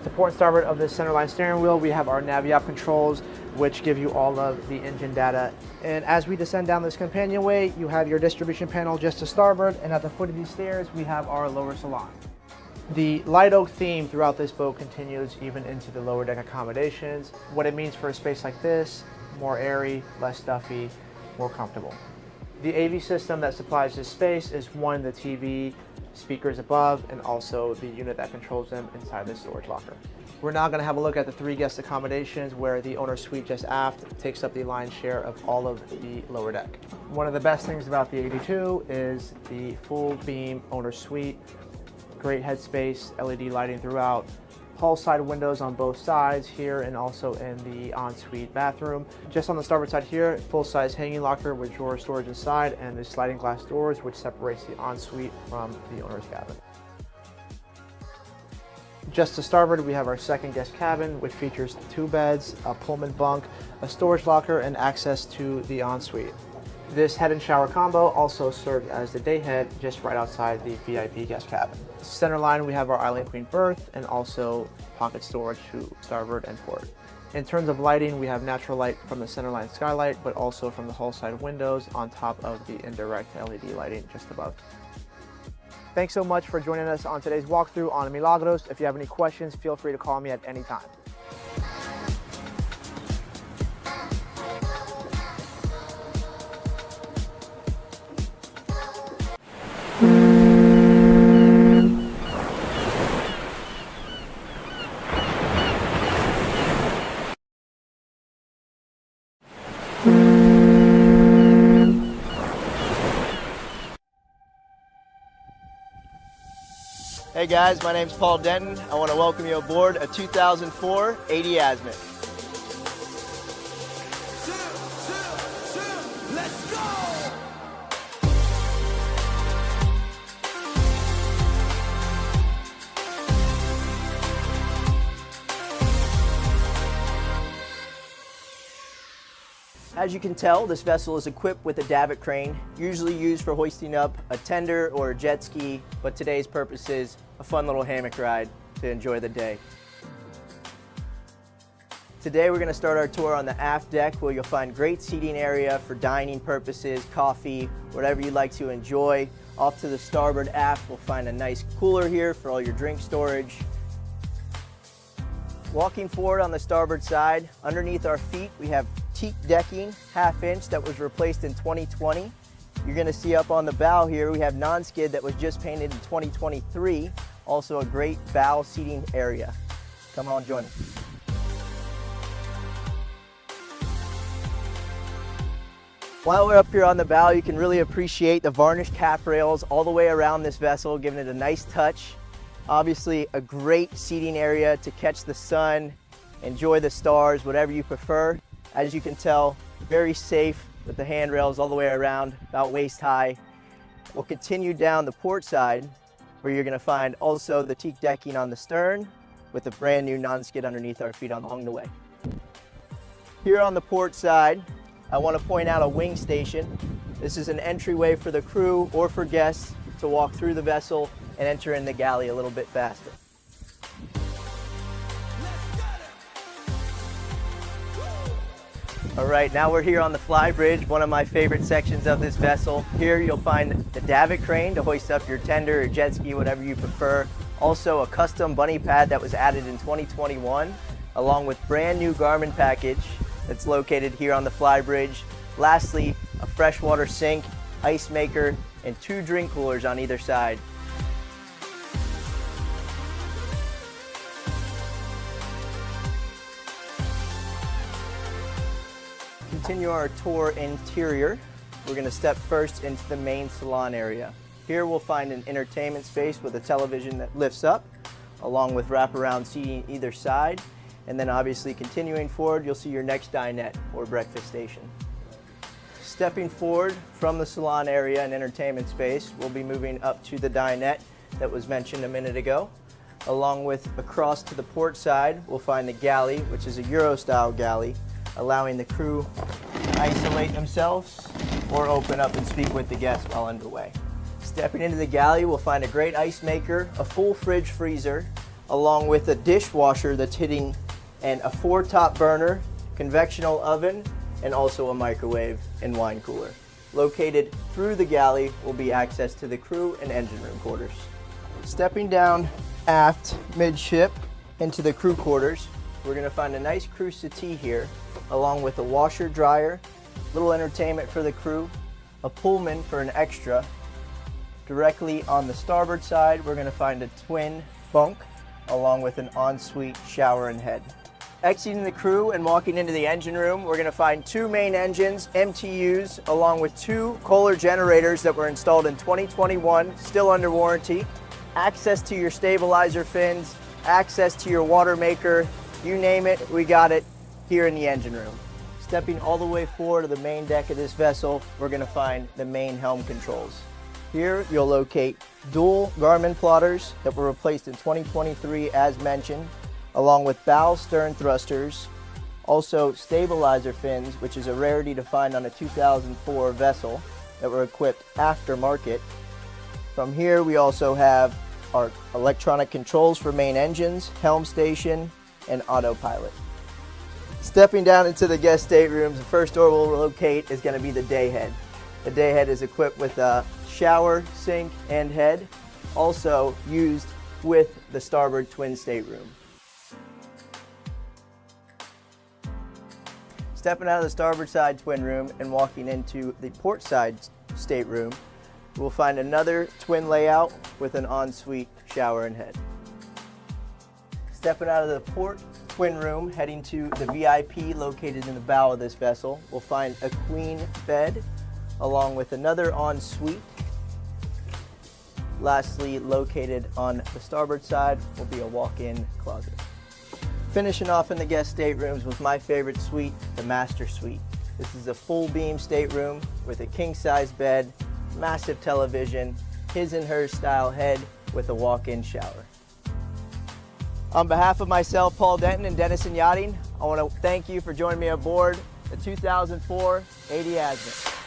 To port and starboard of this centerline steering wheel, we have our Naviop controls, which give you all of the engine data. And as we descend down this companionway, you have your distribution panel just to starboard, and at the foot of these stairs, we have our lower salon. The light oak theme throughout this boat continues even into the lower deck accommodations. What it means for a space like this: more airy, less stuffy, more comfortable. The AV system that supplies this space is one, the TV, speakers above, and also the unit that controls them inside the storage locker. We're now going to have a look at the 3 guest accommodations, where the owner's suite just aft takes up the lion's share of all of the lower deck. One of the best things about the 82 is the full beam owner's suite. Great headspace, LED lighting throughout, hull side windows on both sides here and also in the ensuite bathroom. Just on the starboard side here, full-size hanging locker with drawer storage inside, and the sliding glass doors which separates the ensuite from the owner's cabin. Just to starboard, we have our second guest cabin, which features 2 beds, a Pullman bunk, a storage locker, and access to the ensuite. This head and shower combo also served as the day head just right outside the VIP guest cabin. Centerline, we have our Island Queen berth and also pocket storage to starboard and port. In terms of lighting, we have natural light from the centerline skylight, but also from the hull side windows on top of the indirect LED lighting just above. Thanks so much for joining us on today's walkthrough on Milagros. If you have any questions, feel free to call me at any time. Hey guys, my name's Paul Denton. I want to welcome you aboard a 2004 80 Azimuth. Let's go! As you can tell, this vessel is equipped with a davit crane, usually used for hoisting up a tender or a jet ski, but today's purpose is a fun little hammock ride to enjoy the day. Today we're going to start our tour on the aft deck, where you'll find great seating area for dining purposes, coffee, whatever you'd like to enjoy. Off to the starboard aft, we'll find a nice cooler here for all your drink storage. Walking forward on the starboard side, underneath our feet we have teak decking, 1/2 inch, that was replaced in 2020. You're going to see up on the bow here we have non-skid that was just painted in 2023. Also a great bow seating area. Come on, join me. While we're up here on the bow, you can really appreciate the varnished cap rails all the way around this vessel, giving it a nice touch. Obviously a great seating area to catch the sun, enjoy the stars, whatever you prefer. As you can tell, very safe with the handrails all the way around, about waist high. We'll continue down the port side, where you're going to find also the teak decking on the stern with a brand new non-skid underneath our feet along the way. Here on the port side, I want to point out a wing station. This is an entryway for the crew or for guests to walk through the vessel and enter in the galley a little bit faster. All right, now we're here on the fly bridge, one of my favorite sections of this vessel. Here you'll find the davit crane to hoist up your tender or jet ski, whatever you prefer. Also a custom bunny pad that was added in 2021, along with brand new Garmin package that's located here on the fly bridge. Lastly, a freshwater sink, ice maker, and 2 drink coolers on either side. Continue our tour interior. We're going to step first into the main salon area. Here we'll find an entertainment space with a television that lifts up, along with wraparound seating either side. And then obviously continuing forward, you'll see your next dinette or breakfast station. Stepping forward from the salon area and entertainment space, we'll be moving up to the dinette that was mentioned a minute ago. Along with across to the port side, we'll find the galley, which is a Euro-style galley, allowing the crew to isolate themselves or open up and speak with the guests while underway. Stepping into the galley, we'll find a great ice maker, a full fridge freezer, along with a dishwasher that's hitting, and a 4-top burner, convectional oven, and also a microwave and wine cooler. Located through the galley will be access to the crew and engine room quarters. Stepping down aft midship into the crew quarters, we're going to find a nice crew settee here, along with a washer dryer, little entertainment for the crew, a Pullman for an extra. Directly on the starboard side, we're going to find a twin bunk, along with an ensuite shower and head. Exiting the crew and walking into the engine room, we're going to find 2 main engines, MTUs, along with 2 Kohler generators that were installed in 2021, still under warranty. Access to your stabilizer fins, access to your water maker, you name it, we got it here in the engine room. Stepping all the way forward to the main deck of this vessel, we're going to find the main helm controls. Here you'll locate dual Garmin plotters that were replaced in 2023 as mentioned, along with bow stern thrusters, also stabilizer fins, which is a rarity to find on a 2004 vessel, that were equipped aftermarket. From here we also have our electronic controls for main engines, helm station, and autopilot. Stepping down into the guest staterooms, the first door we'll locate is going to be the day head. The day head is equipped with a shower, sink, and head, also used with the starboard twin stateroom. Stepping out of the starboard side twin room and walking into the port side stateroom, we'll find another twin layout with an ensuite shower and head. Stepping out of the port twin room, heading to the VIP located in the bow of this vessel, we'll find a queen bed along with another ensuite. Lastly, located on the starboard side will be a walk-in closet. Finishing off in the guest staterooms with my favorite suite, the master suite. This is a full beam stateroom with a king-size bed, massive television, his and her style head with a walk-in shower. On behalf of myself, Paul Denton, and Dennison Yachting, I want to thank you for joining me aboard the 2004 80 Asmat.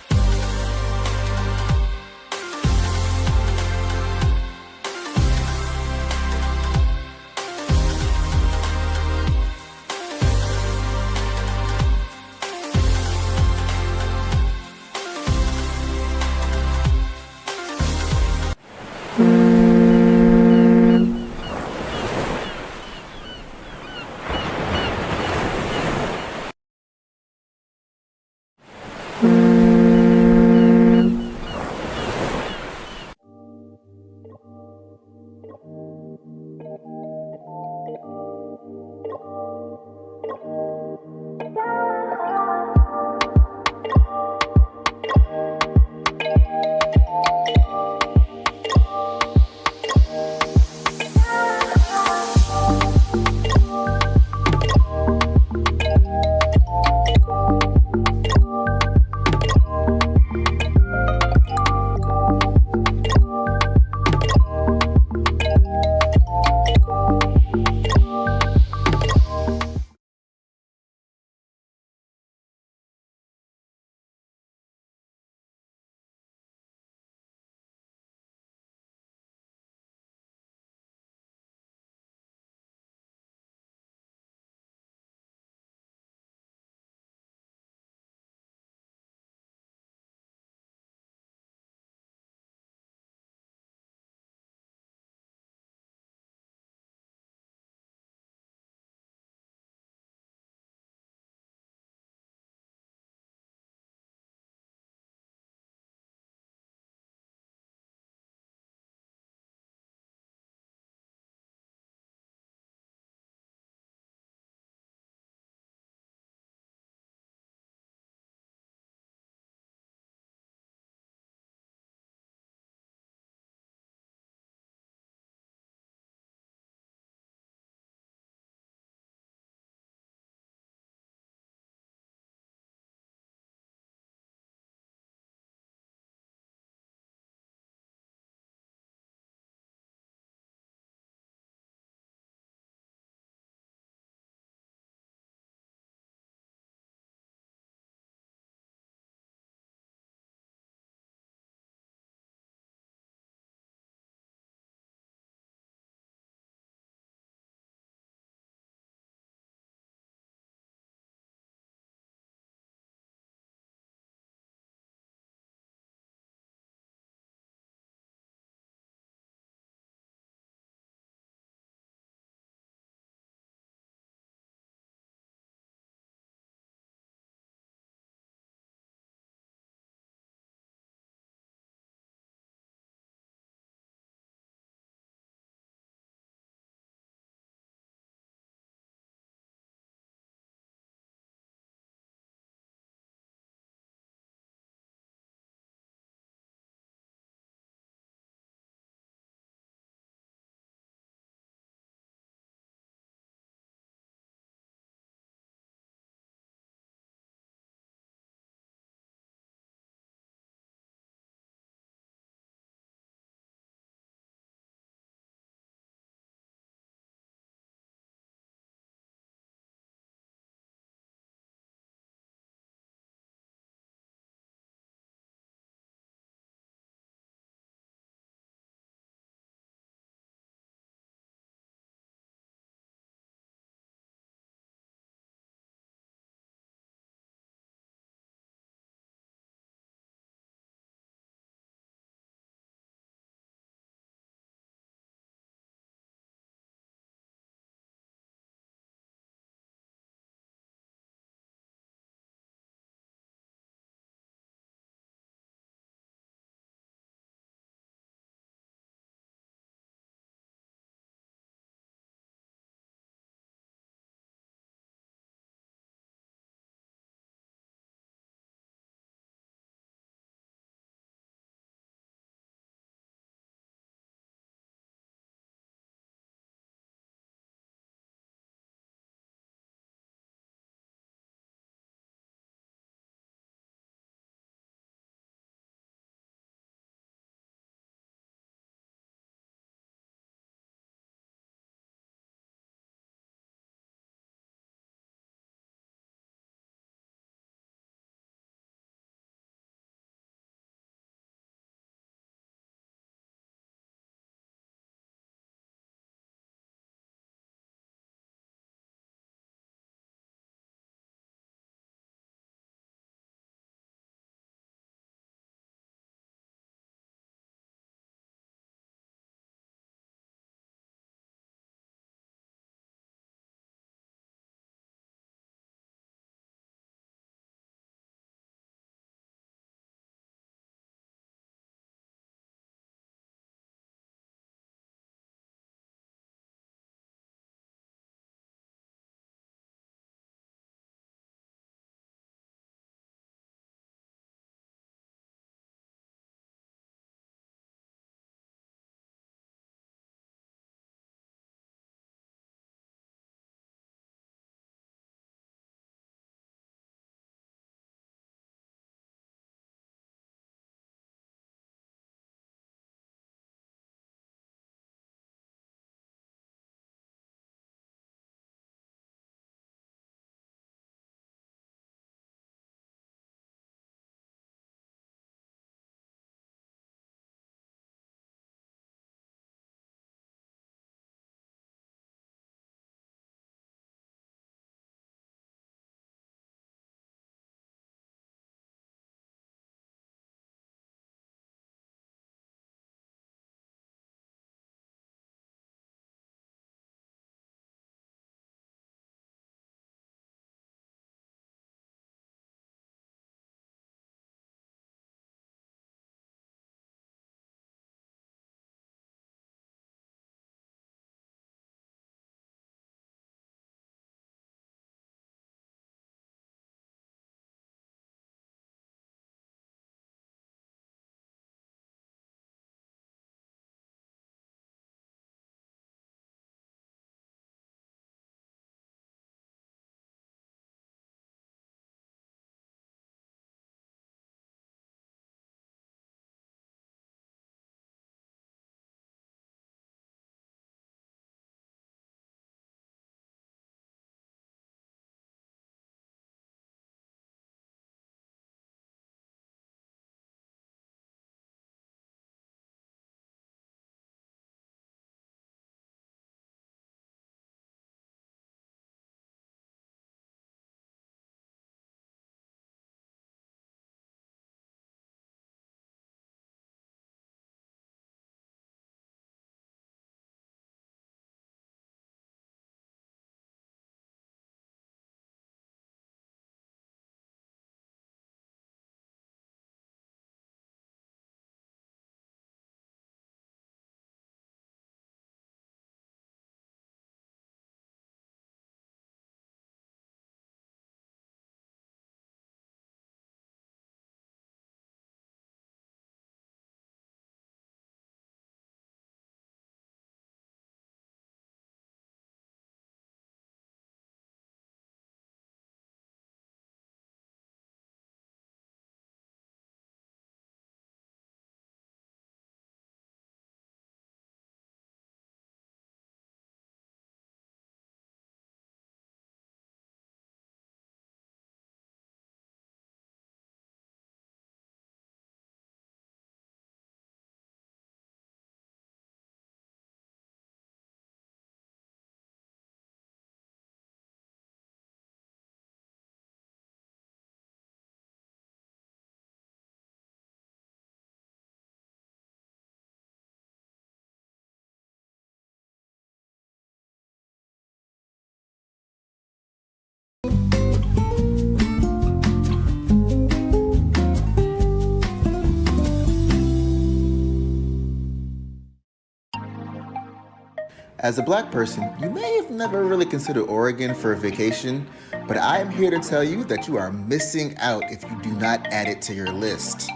As a black person, you may have never really considered Oregon for a vacation, but I am here to tell you that you are missing out if you do not add it to your list.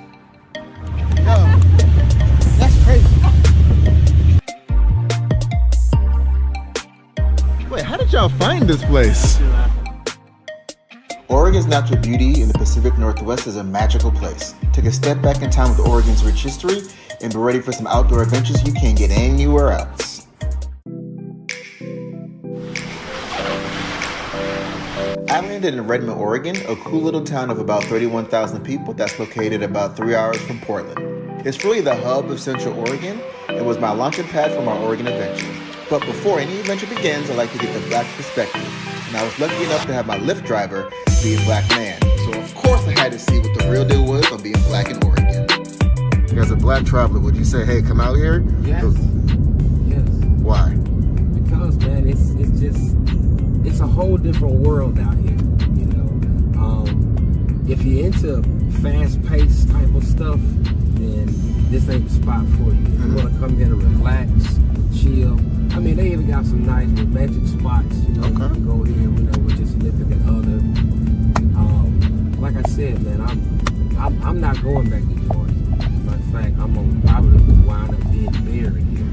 Yo, that's crazy. Wait, how did y'all find this place? Oregon's natural beauty in the Pacific Northwest is a magical place. Take a step back in time with Oregon's rich history and be ready for some outdoor adventures you can't get anywhere else. I landed in Redmond, Oregon, a cool little town of about 31,000 people that's located about 3 hours from Portland. It's really the hub of Central Oregon and was my launching pad for my Oregon adventure. But before any adventure begins, I like to get the black perspective. And I was lucky enough to have my Lyft driver be a black man. So of course I had to see what the real deal was on being black in Oregon. As a black traveler, would you say, hey, come out here? Yes. Yes. Why? Because, man, it's a whole different world out here, you know. If you're into fast-paced type of stuff, then this ain't the spot for you. If you want to come here to relax, chill. I mean, they even got some nice romantic spots, you know. You can go here, you know, with your significant other. Like I said, man, I'm not going back to Georgia. Matter of fact, I'm gonna probably wind up being buried here.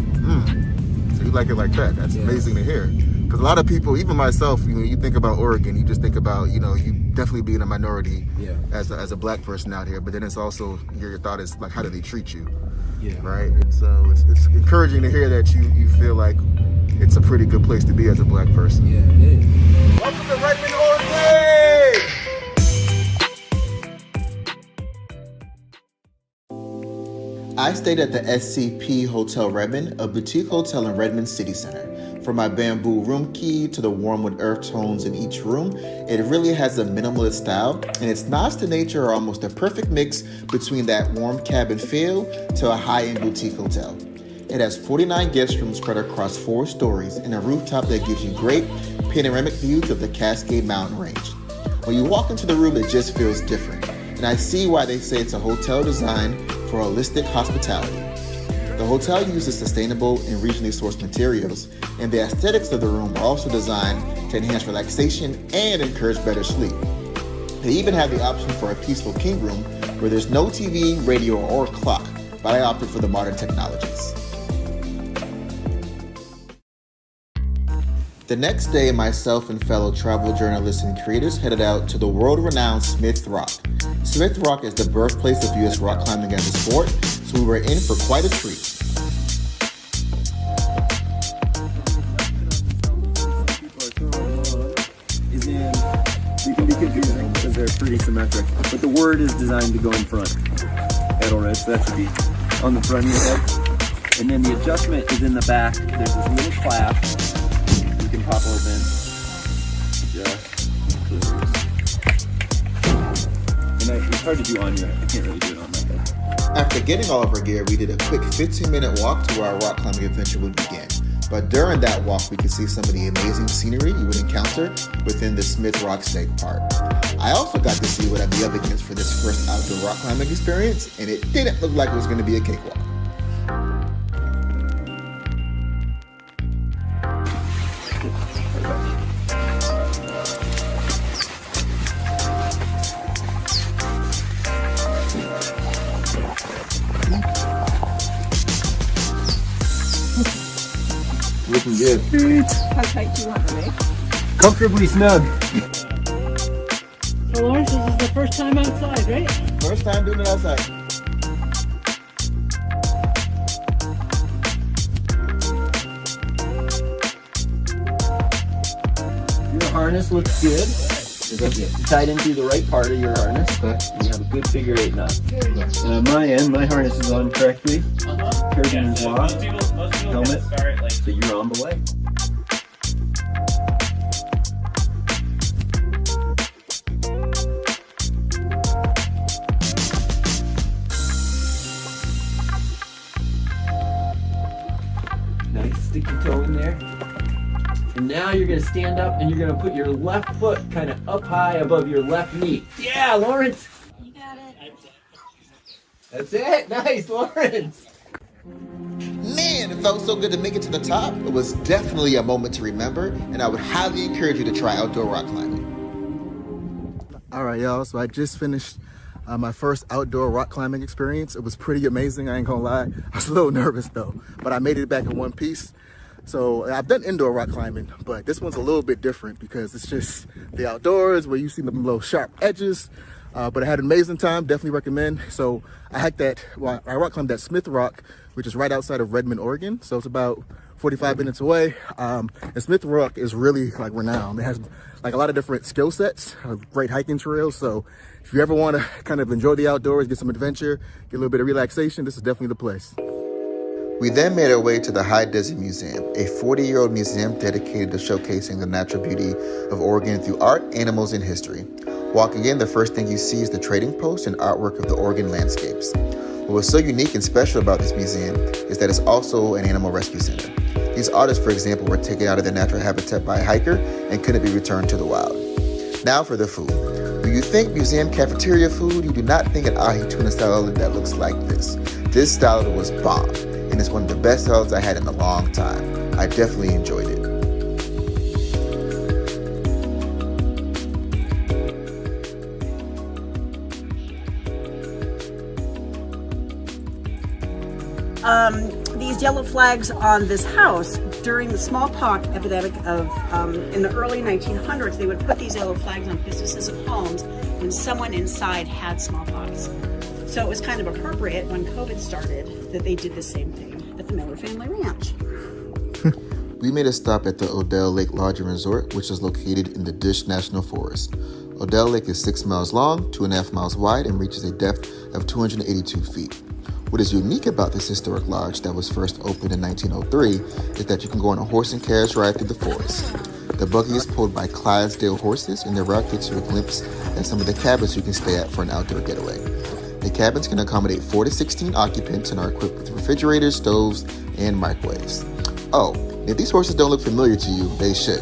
So you like it like that? That's amazing to hear. Because a lot of people, even myself, you know, you think about Oregon, you just think about, you know, you definitely being a minority as a black person out here. But then it's also, your thought is like, how do they treat you? Yeah. Right? And so it's encouraging to hear that you feel like it's a pretty good place to be as a black person. Yeah, it is. Welcome to Redmond, Oregon! I stayed at the SCP Hotel Redmond, a boutique hotel in Redmond City Center. From my bamboo room key to the warm wood earth tones in each room, it really has a minimalist style, and its nods to nature are almost a perfect mix between that warm cabin feel to a high-end boutique hotel. It has 49 guest rooms spread across 4 stories and a rooftop that gives you great panoramic views of the Cascade Mountain Range. When you walk into the room, it just feels different, and I see why they say it's a hotel designed for holistic hospitality. The hotel uses sustainable and regionally sourced materials, and the aesthetics of the room are also designed to enhance relaxation and encourage better sleep. They even have the option for a peaceful king room where there's no TV, radio, or clock, but I opted for the modern technologies. The next day, myself and fellow travel journalists and creators headed out to the world-renowned Smith Rock. Smith Rock is the birthplace of U.S. rock climbing as a sport, so we were in for quite a treat. You can be confusing because they're pretty symmetric, but the word is designed to go in front. Edelred, so that should be on the front of your head. And then the adjustment is in the back. There's this little clasp you can pop open. Just close. And it's hard to do on your head. I can't really do it on my head. After getting all of our gear, we did a quick 15-minute walk to where our rock climbing adventure would begin. But during that walk, we could see some of the amazing scenery you would encounter within the Smith Rock State Park. I also got to see what I'd be up against for this first outdoor rock climbing experience, and it didn't look like it was going to be a cakewalk. Looking good. How tight do you want to make? Comfortably snug. So Lawrence, this is the first time outside, right? First time doing it outside. Your harness looks good. It's tied into the right part of your harness. Okay. You have a good figure 8 knot. My end, my harness is on correctly. Curtain is locked. Helmet. So you're on the way. Nice, stick your toe in there. And now you're gonna stand up and you're gonna put your left foot kind of up high above your left knee. Yeah, Lawrence! You got it. That's it, nice, Lawrence! Man, if felt so good to make it to the top. It was definitely a moment to remember, and I would highly encourage you to try outdoor rock climbing. All right, y'all, so I just finished my first outdoor rock climbing experience. It was pretty amazing, I ain't gonna lie. I was a little nervous though, but I made it back in one piece. So I've done indoor rock climbing, but this one's a little bit different because it's just the outdoors where you see the little sharp edges. But I had an amazing time, definitely recommend. So I hiked I rock climbed that Smith Rock, which is right outside of Redmond, Oregon. So it's about 45 minutes away. And Smith Rock is really like renowned. It has like a lot of different skill sets, great hiking trails. So if you ever want to kind of enjoy the outdoors, get some adventure, get a little bit of relaxation, this is definitely the place. We then made our way to the High Desert Museum, a 40-year-old museum dedicated to showcasing the natural beauty of Oregon through art, animals, and history. Walking in, the first thing you see is the trading post and artwork of the Oregon landscapes. What was so unique and special about this museum is that it's also an animal rescue center. These otters, for example, were taken out of their natural habitat by a hiker and couldn't be returned to the wild. Now for the food. When you think museum cafeteria food, you do not think an ahi tuna salad that looks like this. This salad was bomb, and it's one of the best salads I had in a long time. I definitely enjoyed it. These yellow flags on this house during the smallpox epidemic of in the early 1900s, they would put these yellow flags on businesses and homes when someone inside had smallpox. So it was kind of appropriate when COVID started that they did the same thing at the Miller Family Ranch. We made a stop at the Odell Lake Lodge and Resort, which is located in the Dish National Forest. Odell Lake is 6 miles long, 2.5 miles wide, and reaches a depth of 282 feet. What is unique about this historic lodge that was first opened in 1903 is that you can go on a horse and carriage ride through the forest. The buggy is pulled by Clydesdale horses, and the route gets you a glimpse at some of the cabins you can stay at for an outdoor getaway. The cabins can accommodate 4 to 16 occupants and are equipped with refrigerators, stoves, and microwaves. Oh, if these horses don't look familiar to you, they should.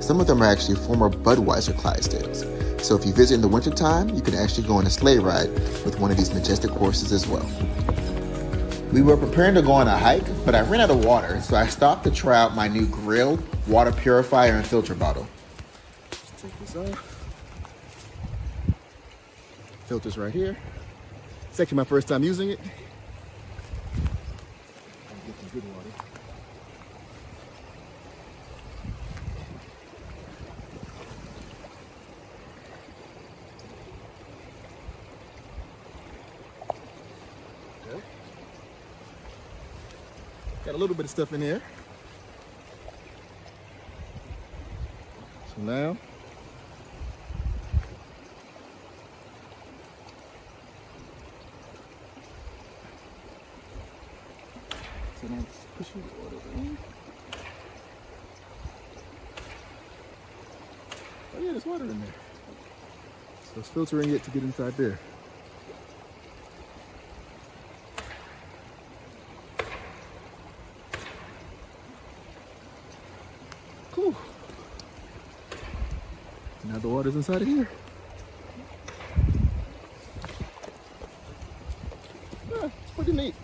Some of them are actually former Budweiser Clydesdales. So if you visit in the wintertime, you can actually go on a sleigh ride with one of these majestic horses as well. We were preparing to go on a hike, but I ran out of water, so I stopped to try out my new grill, water purifier, and filter bottle. Let's take this off. Filter's right here. It's actually my first time using it. Get some good water. Okay. Got a little bit of stuff in here. So now, just pushing the water in. Oh yeah, there's water in there. So it's filtering it to get inside there. Cool. Now the water's inside of here. Yeah, it's pretty neat.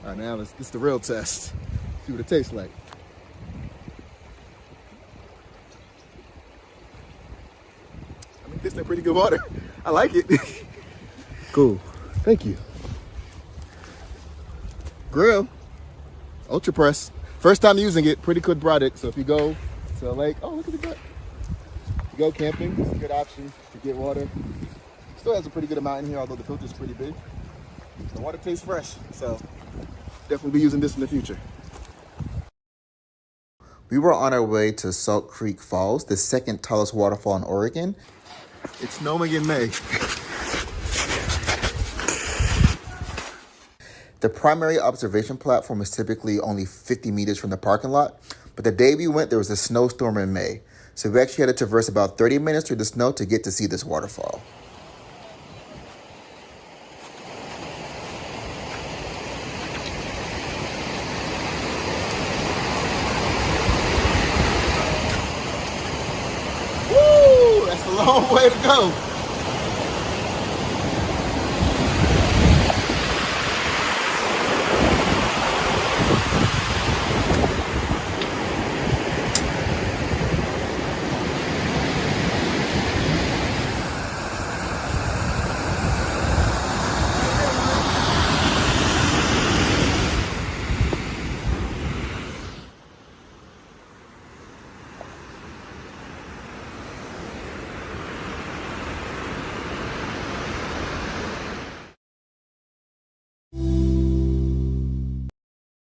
All right, now this is the real test. See what it tastes like. I mean, this is pretty good water. I like it. Cool. Thank you. Grill. Ultra Press. First time using it. Pretty good product. So if you go to a lake, oh, look at the gut. If you go camping, it's a good option to get water. Still has a pretty good amount in here, although the filter's pretty big. The water tastes fresh, so definitely be using this in the future. We were on our way to Salt Creek Falls, the second tallest waterfall in Oregon. It's snowing in May. The primary observation platform is typically only 50 meters from the parking lot, but the day we went, there was a snowstorm in May. So we actually had to traverse about 30 minutes through the snow to get to see this waterfall. Woo! That's a long way to go.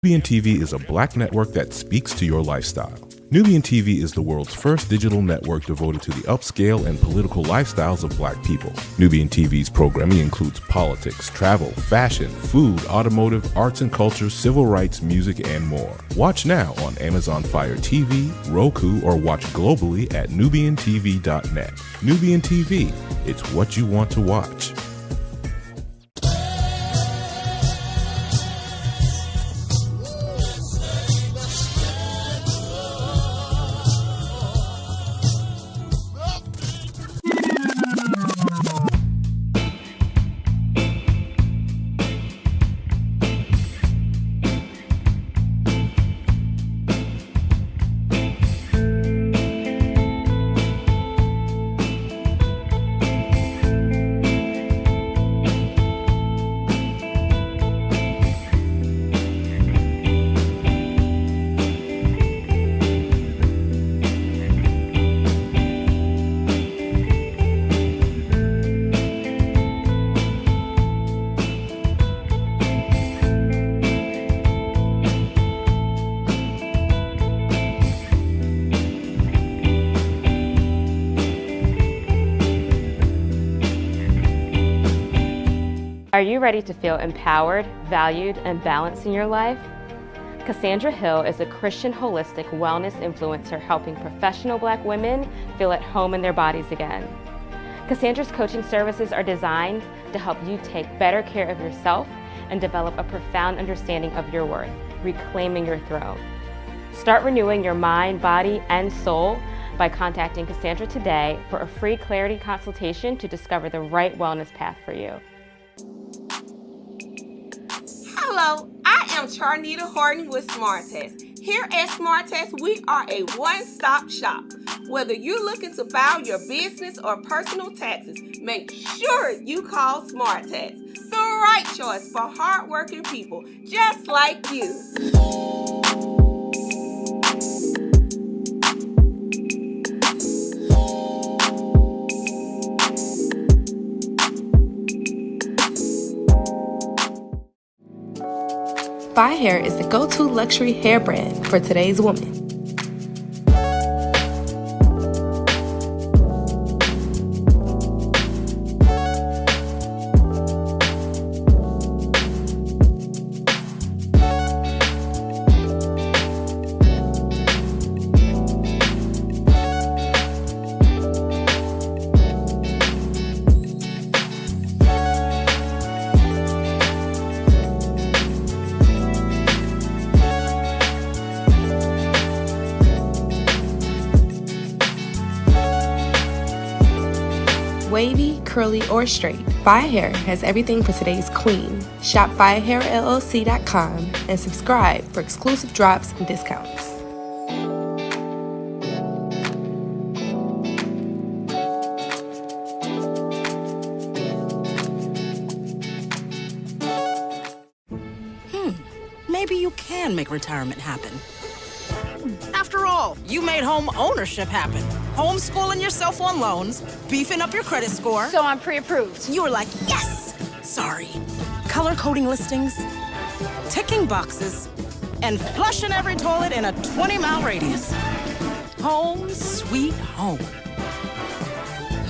Nubian TV is a black network that speaks to your lifestyle. Nubian TV is the world's first digital network devoted to the upscale and political lifestyles of black people. Nubian TV's programming includes politics, travel, fashion, food, automotive, arts and culture, civil rights, music, and more. Watch now on Amazon Fire TV, Roku, or watch globally at nubiantv.net. Nubian TV, it's what you want to watch. Are you ready to feel empowered, valued, and balanced in your life? Cassandra Hill is a Christian holistic wellness influencer helping professional black women feel at home in their bodies again. Cassandra's coaching services are designed to help you take better care of yourself and develop a profound understanding of your worth, reclaiming your throne. Start renewing your mind, body, and soul by contacting Cassandra today for a free clarity consultation to discover the right wellness path for you. Hello, I am Charnita Horton with SmartTest. Here at SmartTest, we are a one-stop shop. Whether you're looking to file your business or personal taxes, make sure you call SmartTest. The right choice for hardworking people just like you. Fi Hair is the go-to luxury hair brand for today's woman. Wavy, curly, or straight, Fi Hair has everything for today's queen. Shop FiHairLLC.com and subscribe for exclusive drops and discounts. Maybe you can make retirement happen. After all, you made home ownership happen. Homeschooling yourself on loans, beefing up your credit score. So I'm pre-approved. You were like, yes! Sorry. Color-coding listings, ticking boxes, and flushing every toilet in a 20-mile radius. Home sweet home.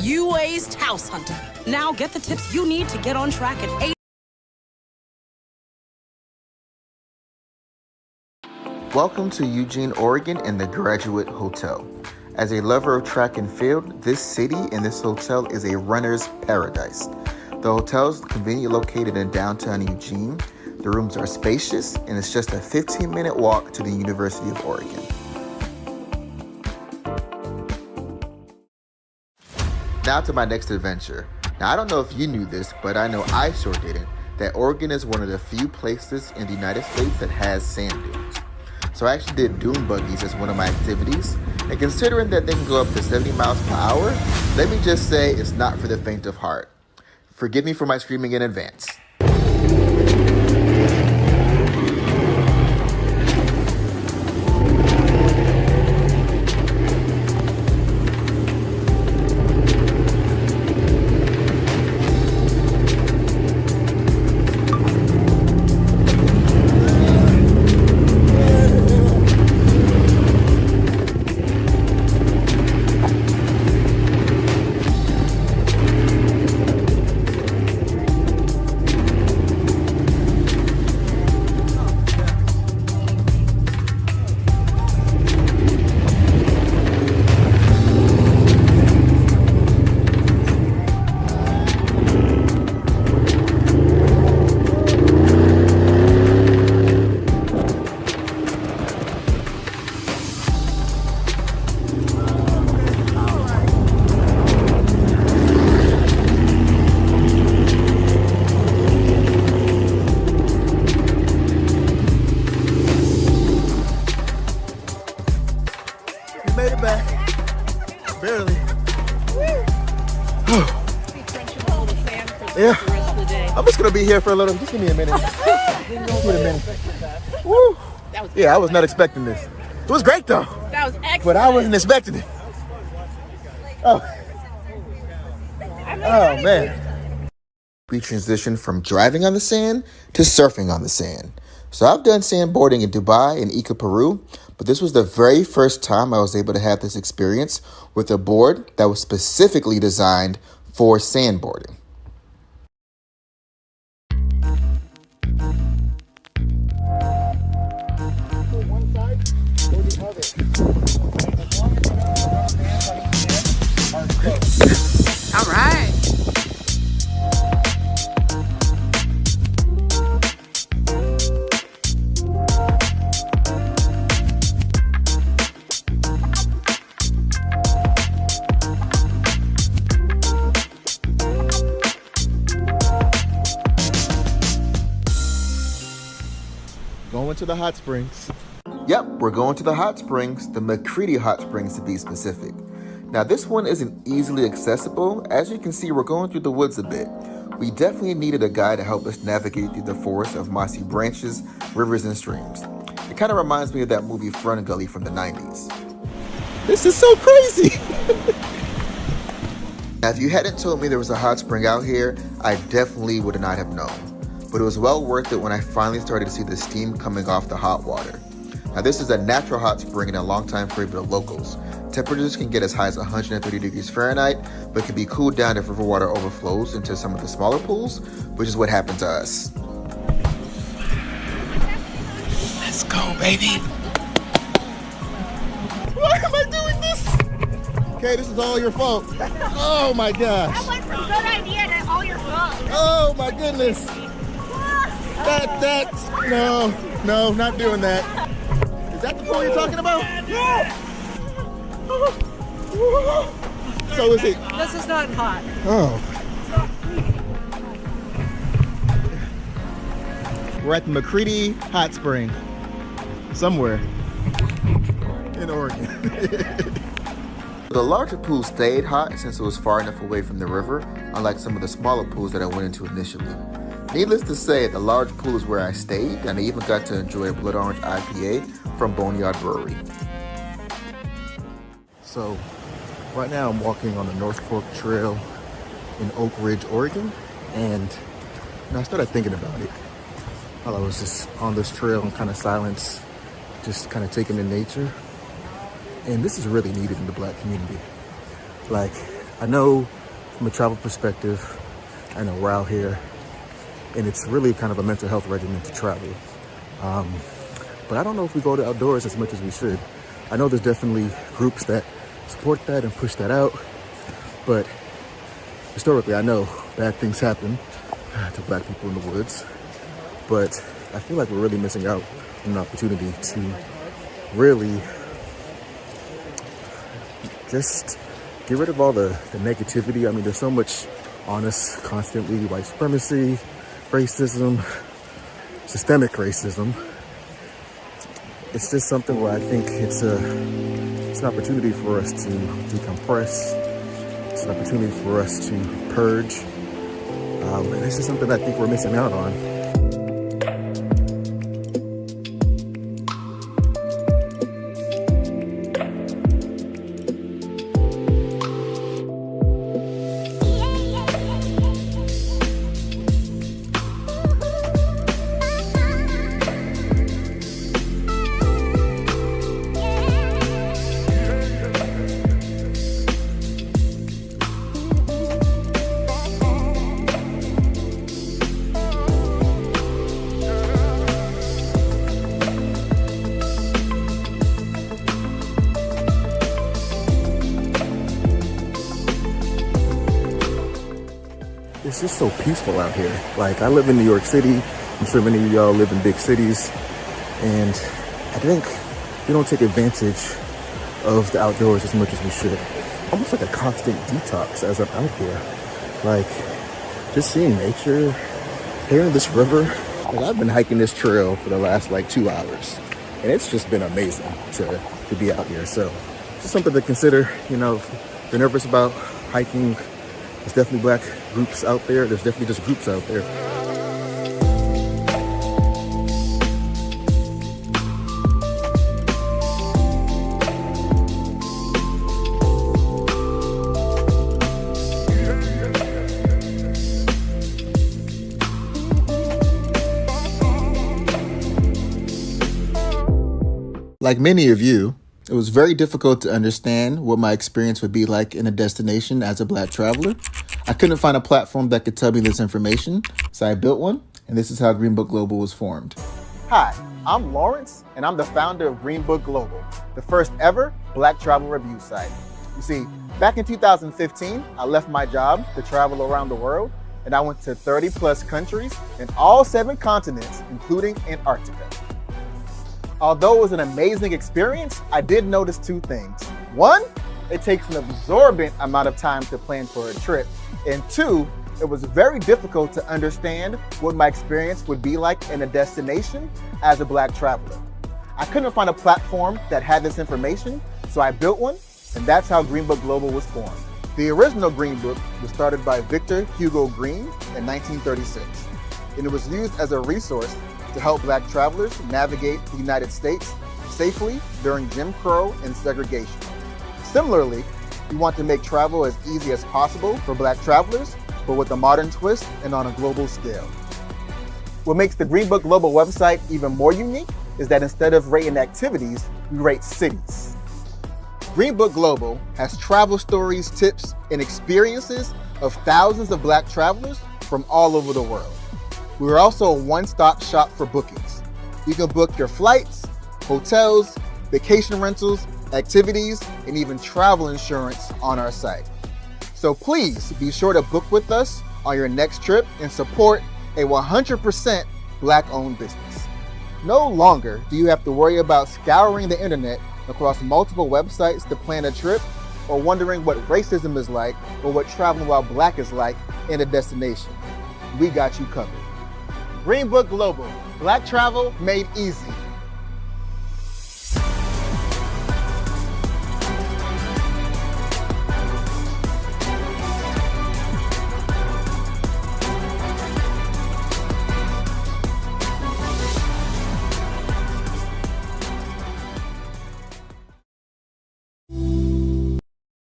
You aced house hunting. Now get the tips you need to get on track at 8. Welcome to Eugene, Oregon and the Graduate Hotel. As a lover of track and field, this city and this hotel is a runner's paradise. The hotel is conveniently located in downtown Eugene. The rooms are spacious and it's just a 15-minute walk to the University of Oregon. Now to my next adventure. Now I don't know if you knew this, but I know I sure didn't, that Oregon is one of the few places in the United States that has sand dunes. So I actually did dune buggies as one of my activities, and considering that they can go up to 70 miles per hour, let me just say it's not for the faint of heart. Forgive me for my screaming in advance. Yeah. I'm just gonna be here for a little. Just give me a minute. Just give me a minute. Woo. Yeah, I was not expecting this. It was great though. That was excellent. But I wasn't expecting it. Oh. Oh man. We transitioned from driving on the sand to surfing on the sand. So I've done sandboarding in Dubai and Ica, Peru, but this was the very first time I was able to have this experience with a board that was specifically designed for sandboarding. All right. Going to the hot springs. Yep, we're going to the hot springs, the McCready Hot Springs to be specific. Now this one isn't easily accessible. As you can see, we're going through the woods a bit. We definitely needed a guide to help us navigate through the forest of mossy branches, rivers, and streams. It kind of reminds me of that movie Fern Gully from the 90s. This is so crazy! Now if you hadn't told me there was a hot spring out here, I definitely would not have known. But it was well worth it when I finally started to see the steam coming off the hot water. Now this is a natural hot spring and a longtime favorite of locals. Temperatures can get as high as 130 degrees Fahrenheit, but can be cooled down if river water overflows into some of the smaller pools, which is what happened to us. Let's go, baby. Why am I doing this? Okay, this is all your fault. Oh my gosh. That was a good idea and all your fault. Oh my goodness. No, not doing that. Is that the pool you're talking about? Yeah. So is it? This is not hot. Oh. We're at the McCready Hot Spring. Somewhere in Oregon. The larger pool stayed hot since it was far enough away from the river, unlike some of the smaller pools that I went into initially. Needless to say, the large pool is where I stayed, and I even got to enjoy a Blood Orange IPA from Boneyard Brewery. So, right now I'm walking on the North Fork Trail in Oak Ridge, Oregon, and I started thinking about it while I was just on this trail in kind of silence, just kind of taking in nature. And this is really needed in the Black community. Like, I know from a travel perspective, I know we're out here, and it's really kind of a mental health regimen to travel. But I don't know if we go to outdoors as much as we should. I know there's definitely groups that support that and push that out, but historically I know bad things happen to Black people in the woods, but I feel like we're really missing out on an opportunity to really just get rid of all the negativity. I mean, there's so much on us constantly: white supremacy, racism, systemic racism. It's just something where I think it's an opportunity for us to decompress. It's an opportunity for us to purge. And this is something I think we're missing out on. It's just so peaceful out here. Like, I live in New York City. I'm sure many of y'all live in big cities. And I think we don't take advantage of the outdoors as much as we should. Almost like a constant detox as I'm out here. Like, just seeing nature, hearing this river. Like, I've been hiking this trail for the last 2 hours. And it's just been amazing to be out here. So, just something to consider, if you're nervous about hiking, There's definitely black groups out there. There's definitely just groups out there. Like many of you, it was very difficult to understand what my experience would be like in a destination as a black traveler. I couldn't find a platform that could tell me this information, so I built one, and this is how Green Book Global was formed. Hi, I'm Lawrence, and I'm the founder of Green Book Global, the first ever black travel review site. You see, back in 2015, I left my job to travel around the world, and I went to 30 plus countries in all 7 continents, including Antarctica. Although it was an amazing experience, I did notice 2 things. 1, it takes an absorbent amount of time to plan for a trip. And 2, it was very difficult to understand what my experience would be like in a destination as a black traveler. I couldn't find a platform that had this information, so I built one, and that's how Green Book Global was formed. The original Green Book was started by Victor Hugo Green in 1936, and it was used as a resource to help black travelers navigate the United States safely during Jim Crow and segregation. Similarly, we want to make travel as easy as possible for black travelers, but with a modern twist and on a global scale. What makes the Green Book Global website even more unique is that instead of rating activities, we rate cities. Green Book Global has travel stories, tips, and experiences of thousands of black travelers from all over the world. We are also a one-stop shop for bookings. You can book your flights, hotels, vacation rentals, activities, and even travel insurance on our site. So please be sure to book with us on your next trip and support a 100% black-owned business. No longer do you have to worry about scouring the internet across multiple websites to plan a trip or wondering what racism is like or what traveling while black is like in a destination. We got you covered. Green Book Global, black travel made easy.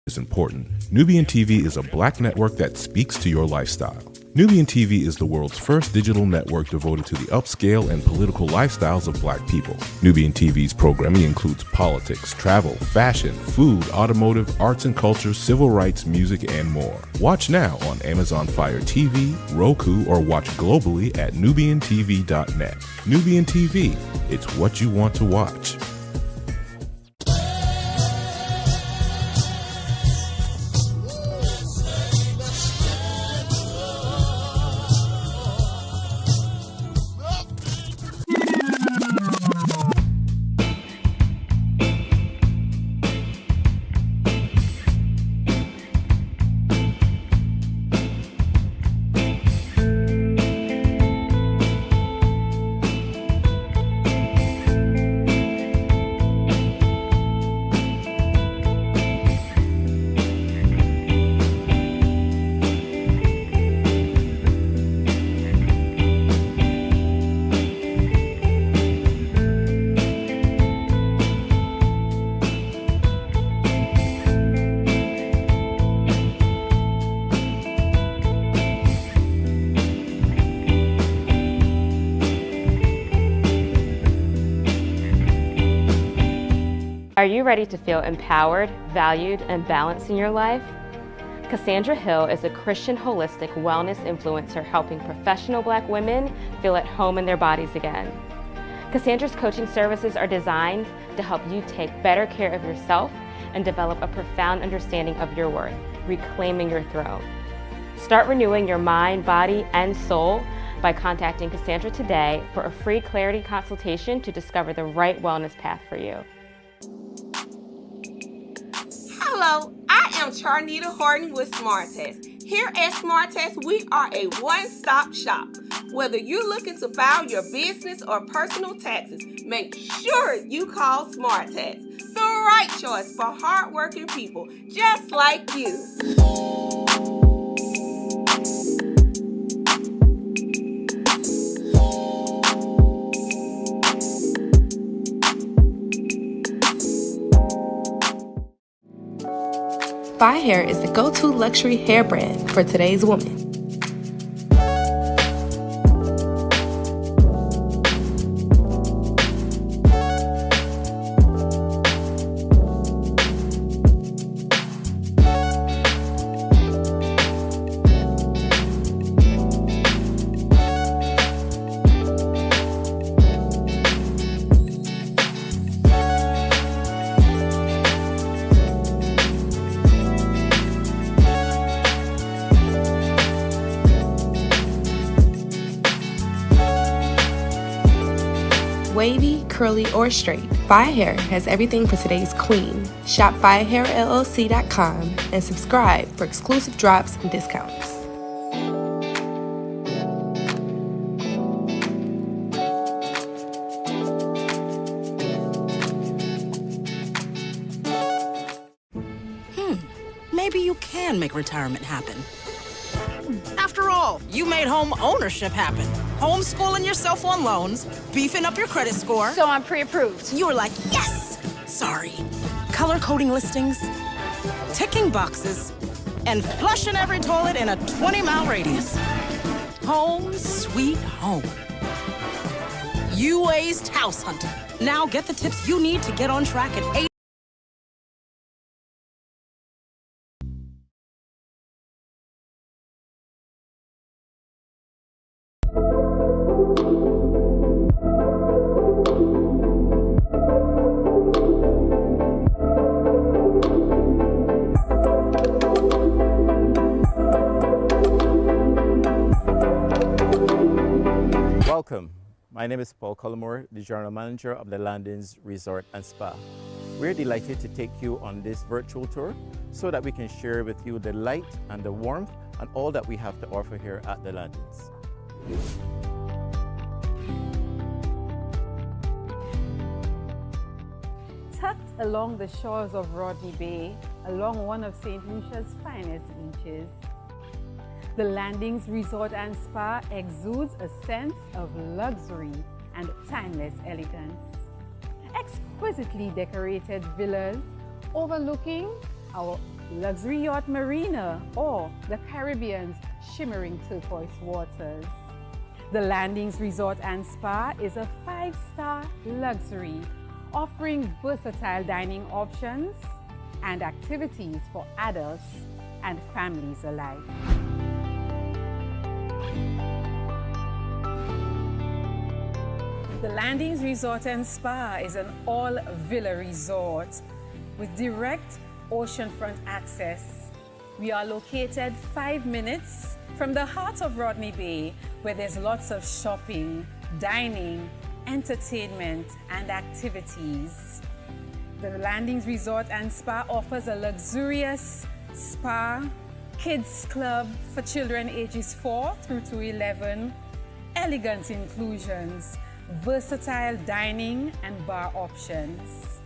Is important. Nubian TV is a black network that speaks to your lifestyle. Nubian TV is the world's first digital network devoted to the upscale and political lifestyles of black people. Nubian TV's programming includes politics, travel, fashion, food, automotive, arts and culture, civil rights, music, and more. Watch now on Amazon Fire TV, Roku, or watch globally at nubiantv.net. Nubian TV, it's what you want to watch. Are you ready to feel empowered, valued, and balanced in your life? Cassandra Hill is a Christian holistic wellness influencer helping professional black women feel at home in their bodies again. Cassandra's coaching services are designed to help you take better care of yourself and develop a profound understanding of your worth, reclaiming your throne. Start renewing your mind, body, and soul by contacting Cassandra today for a free clarity consultation to discover the right wellness path for you. Hello, I am Charnita Horton with SmartTest. Here at SmartTest, we are a one-stop shop. Whether you're looking to file your business or personal taxes, make sure you call SmartTest. The right choice for hardworking people just like you. Fi Hair is the go-to luxury hair brand for today's woman. Wavy, curly, or straight, Fi Hair has everything for today's queen. Shop FiHairLLC.com and subscribe for exclusive drops and discounts. Maybe you can make retirement happen. After all, you made home ownership happen. Homeschooling yourself on loans, beefing up your credit score. So I'm pre-approved. You were like, yes! Sorry. Color coding listings, ticking boxes, and flushing every toilet in a 20-mile radius. Home sweet home. You aced house hunting. Now get the tips you need to get on track at 8. Welcome. My name is Paul Collymore, the General Manager of the Landings Resort and Spa. We're delighted to take you on this virtual tour so that we can share with you the light and the warmth and all that we have to offer here at the Landings. Tucked along the shores of Rodney Bay, along one of St. Lucia's finest beaches, the Landings Resort and Spa exudes a sense of luxury and timeless elegance. Exquisitely decorated villas overlooking our luxury yacht marina or the Caribbean's shimmering turquoise waters. The Landings Resort and Spa is a 5-star luxury offering versatile dining options and activities for adults and families alike. The Landings Resort and Spa is an all-villa resort with direct oceanfront access. We are located 5 minutes from the heart of Rodney Bay, where there's lots of shopping, dining, entertainment, and activities. The Landings Resort and Spa offers a luxurious spa, kids club for children ages 4 through to 11, elegant inclusions, versatile dining and bar options.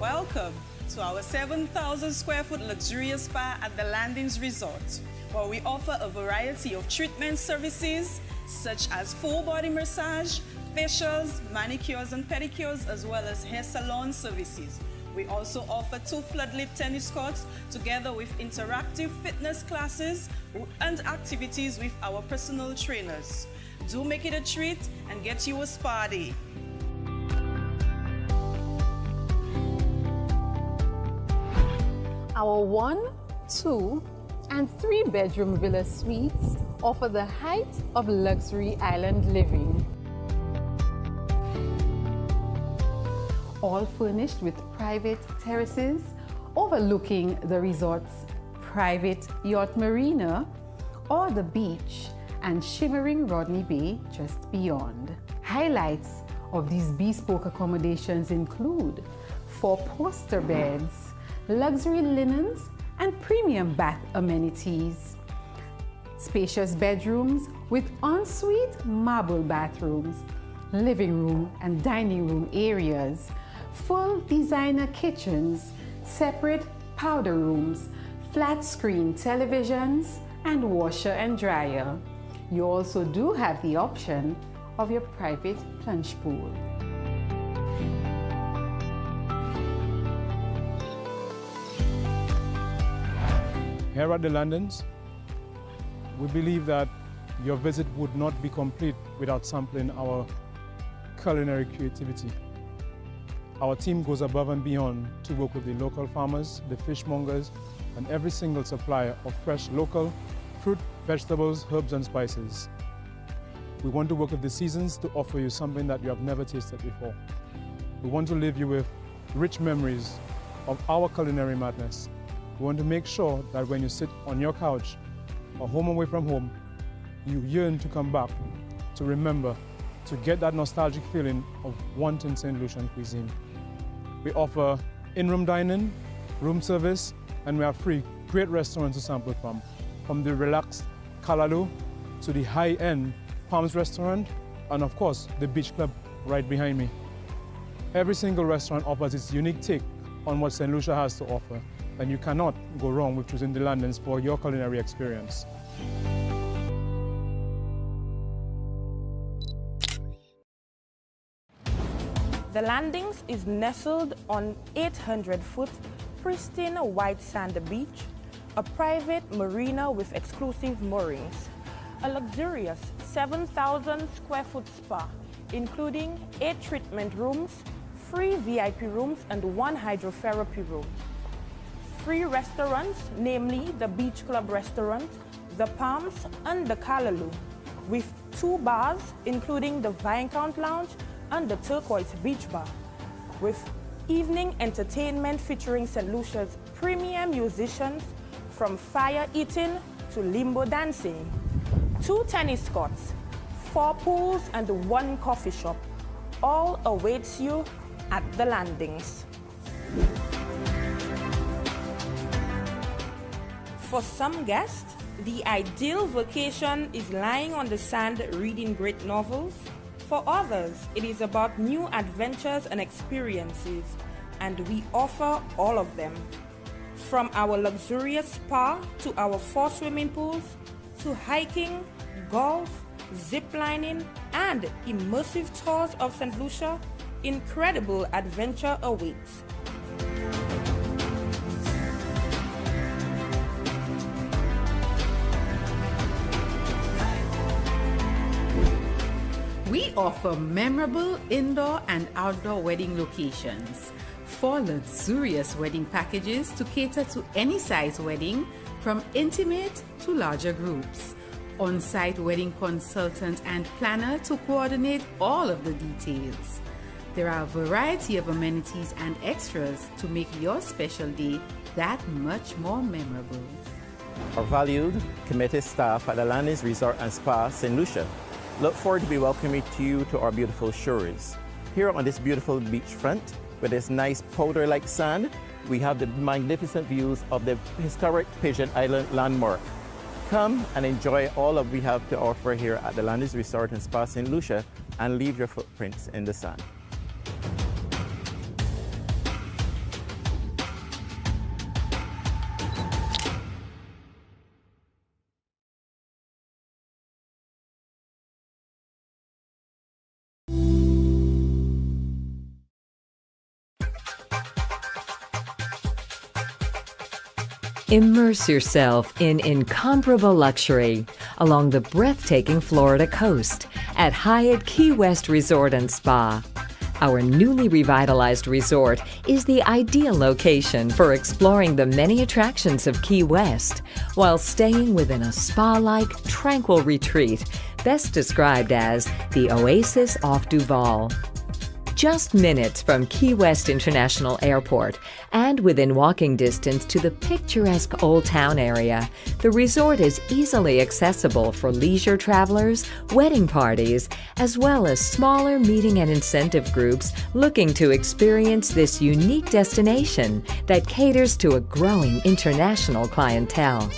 Welcome to our 7,000 square foot luxurious spa at the Landings Resort, where we offer a variety of treatment services such as full body massage, facials, manicures and pedicures, as well as hair salon services. We also offer 2 floodlit tennis courts together with interactive fitness classes and activities with our personal trainers. Do make it a treat and get you a spa day. Our 1, 2, and 3-bedroom villa suites offer the height of luxury island living. All furnished with private terraces overlooking the resort's private yacht marina or the beach and shimmering Rodney Bay just beyond. Highlights of these bespoke accommodations include 4-poster beds, luxury linens, and premium bath amenities. Spacious bedrooms with ensuite marble bathrooms, living room and dining room areas, full designer kitchens, separate powder rooms, flat screen televisions, and washer and dryer. You also do have the option of your private plunge pool. Here at the Landings, we believe that your visit would not be complete without sampling our culinary creativity. Our team goes above and beyond to work with the local farmers, the fishmongers, and every single supplier of fresh local fruit, vegetables, herbs, and spices. We want to work with the seasons to offer you something that you have never tasted before. We want to leave you with rich memories of our culinary madness. We want to make sure that when you sit on your couch or home away from home, you yearn to come back, to remember, to get that nostalgic feeling of wanting St. Lucian cuisine. We offer in-room dining, room service, and we have free great restaurants to sample from the relaxed Kalalu to the high-end Palms restaurant, and of course, the beach club right behind me. Every single restaurant offers its unique take on what St. Lucia has to offer, and you cannot go wrong with choosing the Landings for your culinary experience. The Landings is nestled on 800-foot pristine white sand beach, a private marina with exclusive moorings, a luxurious 7,000 square foot spa, including 8 treatment rooms, 3 VIP rooms, and 1 hydrotherapy room. Free restaurants, namely the Beach Club Restaurant, the Palms, and the Kalalu, with 2 bars, including the Viscount Lounge and the Turquoise Beach Bar, with evening entertainment featuring St. Lucia's premium musicians, from fire eating to limbo dancing, 2 tennis courts, 4 pools, and 1 coffee shop. All awaits you at the Landings. For some guests, the ideal vacation is lying on the sand reading great novels. For others, it is about new adventures and experiences, and we offer all of them. From our luxurious spa to our 4 swimming pools, to hiking, golf, zip lining, and immersive tours of St. Lucia, incredible adventure awaits. We offer memorable indoor and outdoor wedding locations, 4 luxurious wedding packages to cater to any size wedding, from intimate to larger groups, on-site wedding consultant and planner to coordinate all of the details. There are a variety of amenities and extras to make your special day that much more memorable. Our valued, committed staff at the Landings Resort and Spa, St. Lucia, look forward to be welcoming you to our beautiful shores. Here on this beautiful beachfront, with this nice powder-like sand, we have the magnificent views of the historic Pigeon Island landmark. Come and enjoy all that we have to offer here at the Landings Resort and Spa, St. Lucia, and leave your footprints in the sand. Immerse yourself in incomparable luxury along the breathtaking Florida coast at Hyatt Key West Resort and Spa. Our newly revitalized resort is the ideal location for exploring the many attractions of Key West while staying within a spa-like, tranquil retreat, best described as the Oasis off Duval. Just minutes from Key West International Airport and within walking distance to the picturesque Old Town area, the resort is easily accessible for leisure travelers, wedding parties, as well as smaller meeting and incentive groups looking to experience this unique destination that caters to a growing international clientele.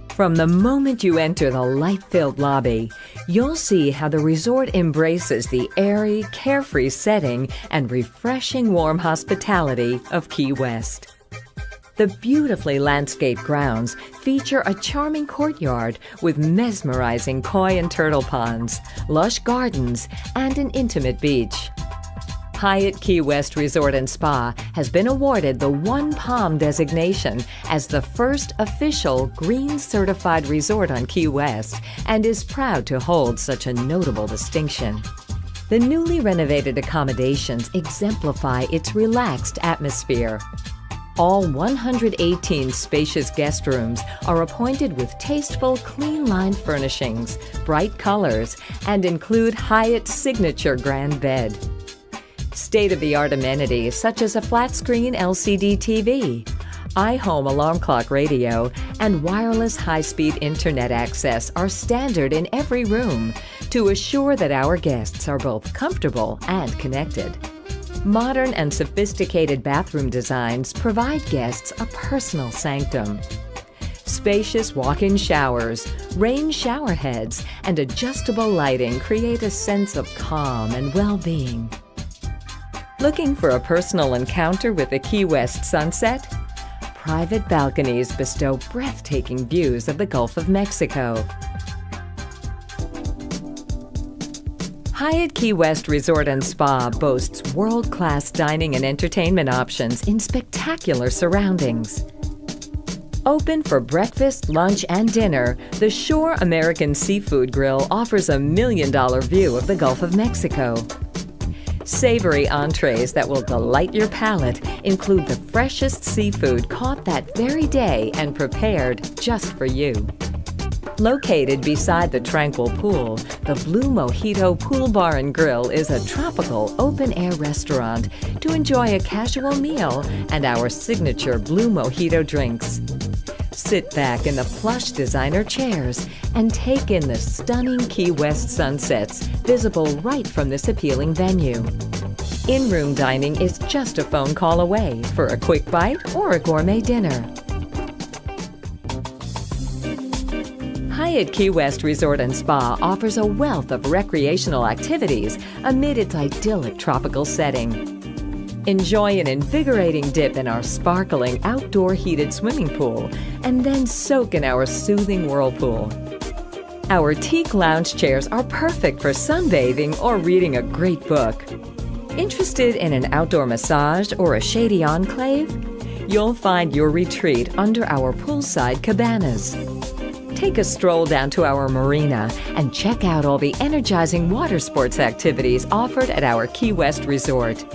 From the moment you enter the light-filled lobby, you'll see how the resort embraces the airy, carefree setting and refreshing warm hospitality of Key West. The beautifully landscaped grounds feature a charming courtyard with mesmerizing koi and turtle ponds, lush gardens, and an intimate beach. Hyatt Key West Resort and Spa has been awarded the One Palm designation as the first official green certified resort on Key West and is proud to hold such a notable distinction. The newly renovated accommodations exemplify its relaxed atmosphere. All 118 spacious guest rooms are appointed with tasteful, clean-lined furnishings, bright colors, and include Hyatt's signature grand bed. State-of-the-art amenities such as a flat-screen LCD TV, iHome alarm clock radio, and wireless high-speed internet access are standard in every room to assure that our guests are both comfortable and connected. Modern and sophisticated bathroom designs provide guests a personal sanctum. Spacious walk-in showers, rain shower heads, and adjustable lighting create a sense of calm and well-being. Looking for a personal encounter with the Key West sunset? Private balconies bestow breathtaking views of the Gulf of Mexico. Hyatt Key West Resort and Spa boasts world-class dining and entertainment options in spectacular surroundings. Open for breakfast, lunch, and dinner, the Shore American Seafood Grill offers a $1 million view of the Gulf of Mexico. Savory entrees that will delight your palate include the freshest seafood caught that very day and prepared just for you. Located beside the tranquil pool, the Blue Mojito Pool Bar and Grill is a tropical open-air restaurant to enjoy a casual meal and our signature Blue Mojito drinks. Sit back in the plush designer chairs and take in the stunning Key West sunsets visible right from this appealing venue. In-room dining is just a phone call away for a quick bite or a gourmet dinner. Hyatt Key West Resort and Spa offers a wealth of recreational activities amid its idyllic tropical setting. Enjoy an invigorating dip in our sparkling outdoor heated swimming pool and then soak in our soothing whirlpool. Our teak lounge chairs are perfect for sunbathing or reading a great book. Interested in an outdoor massage or a shady enclave? You'll find your retreat under our poolside cabanas. Take a stroll down to our marina and check out all the energizing water sports activities offered at our Key West Resort.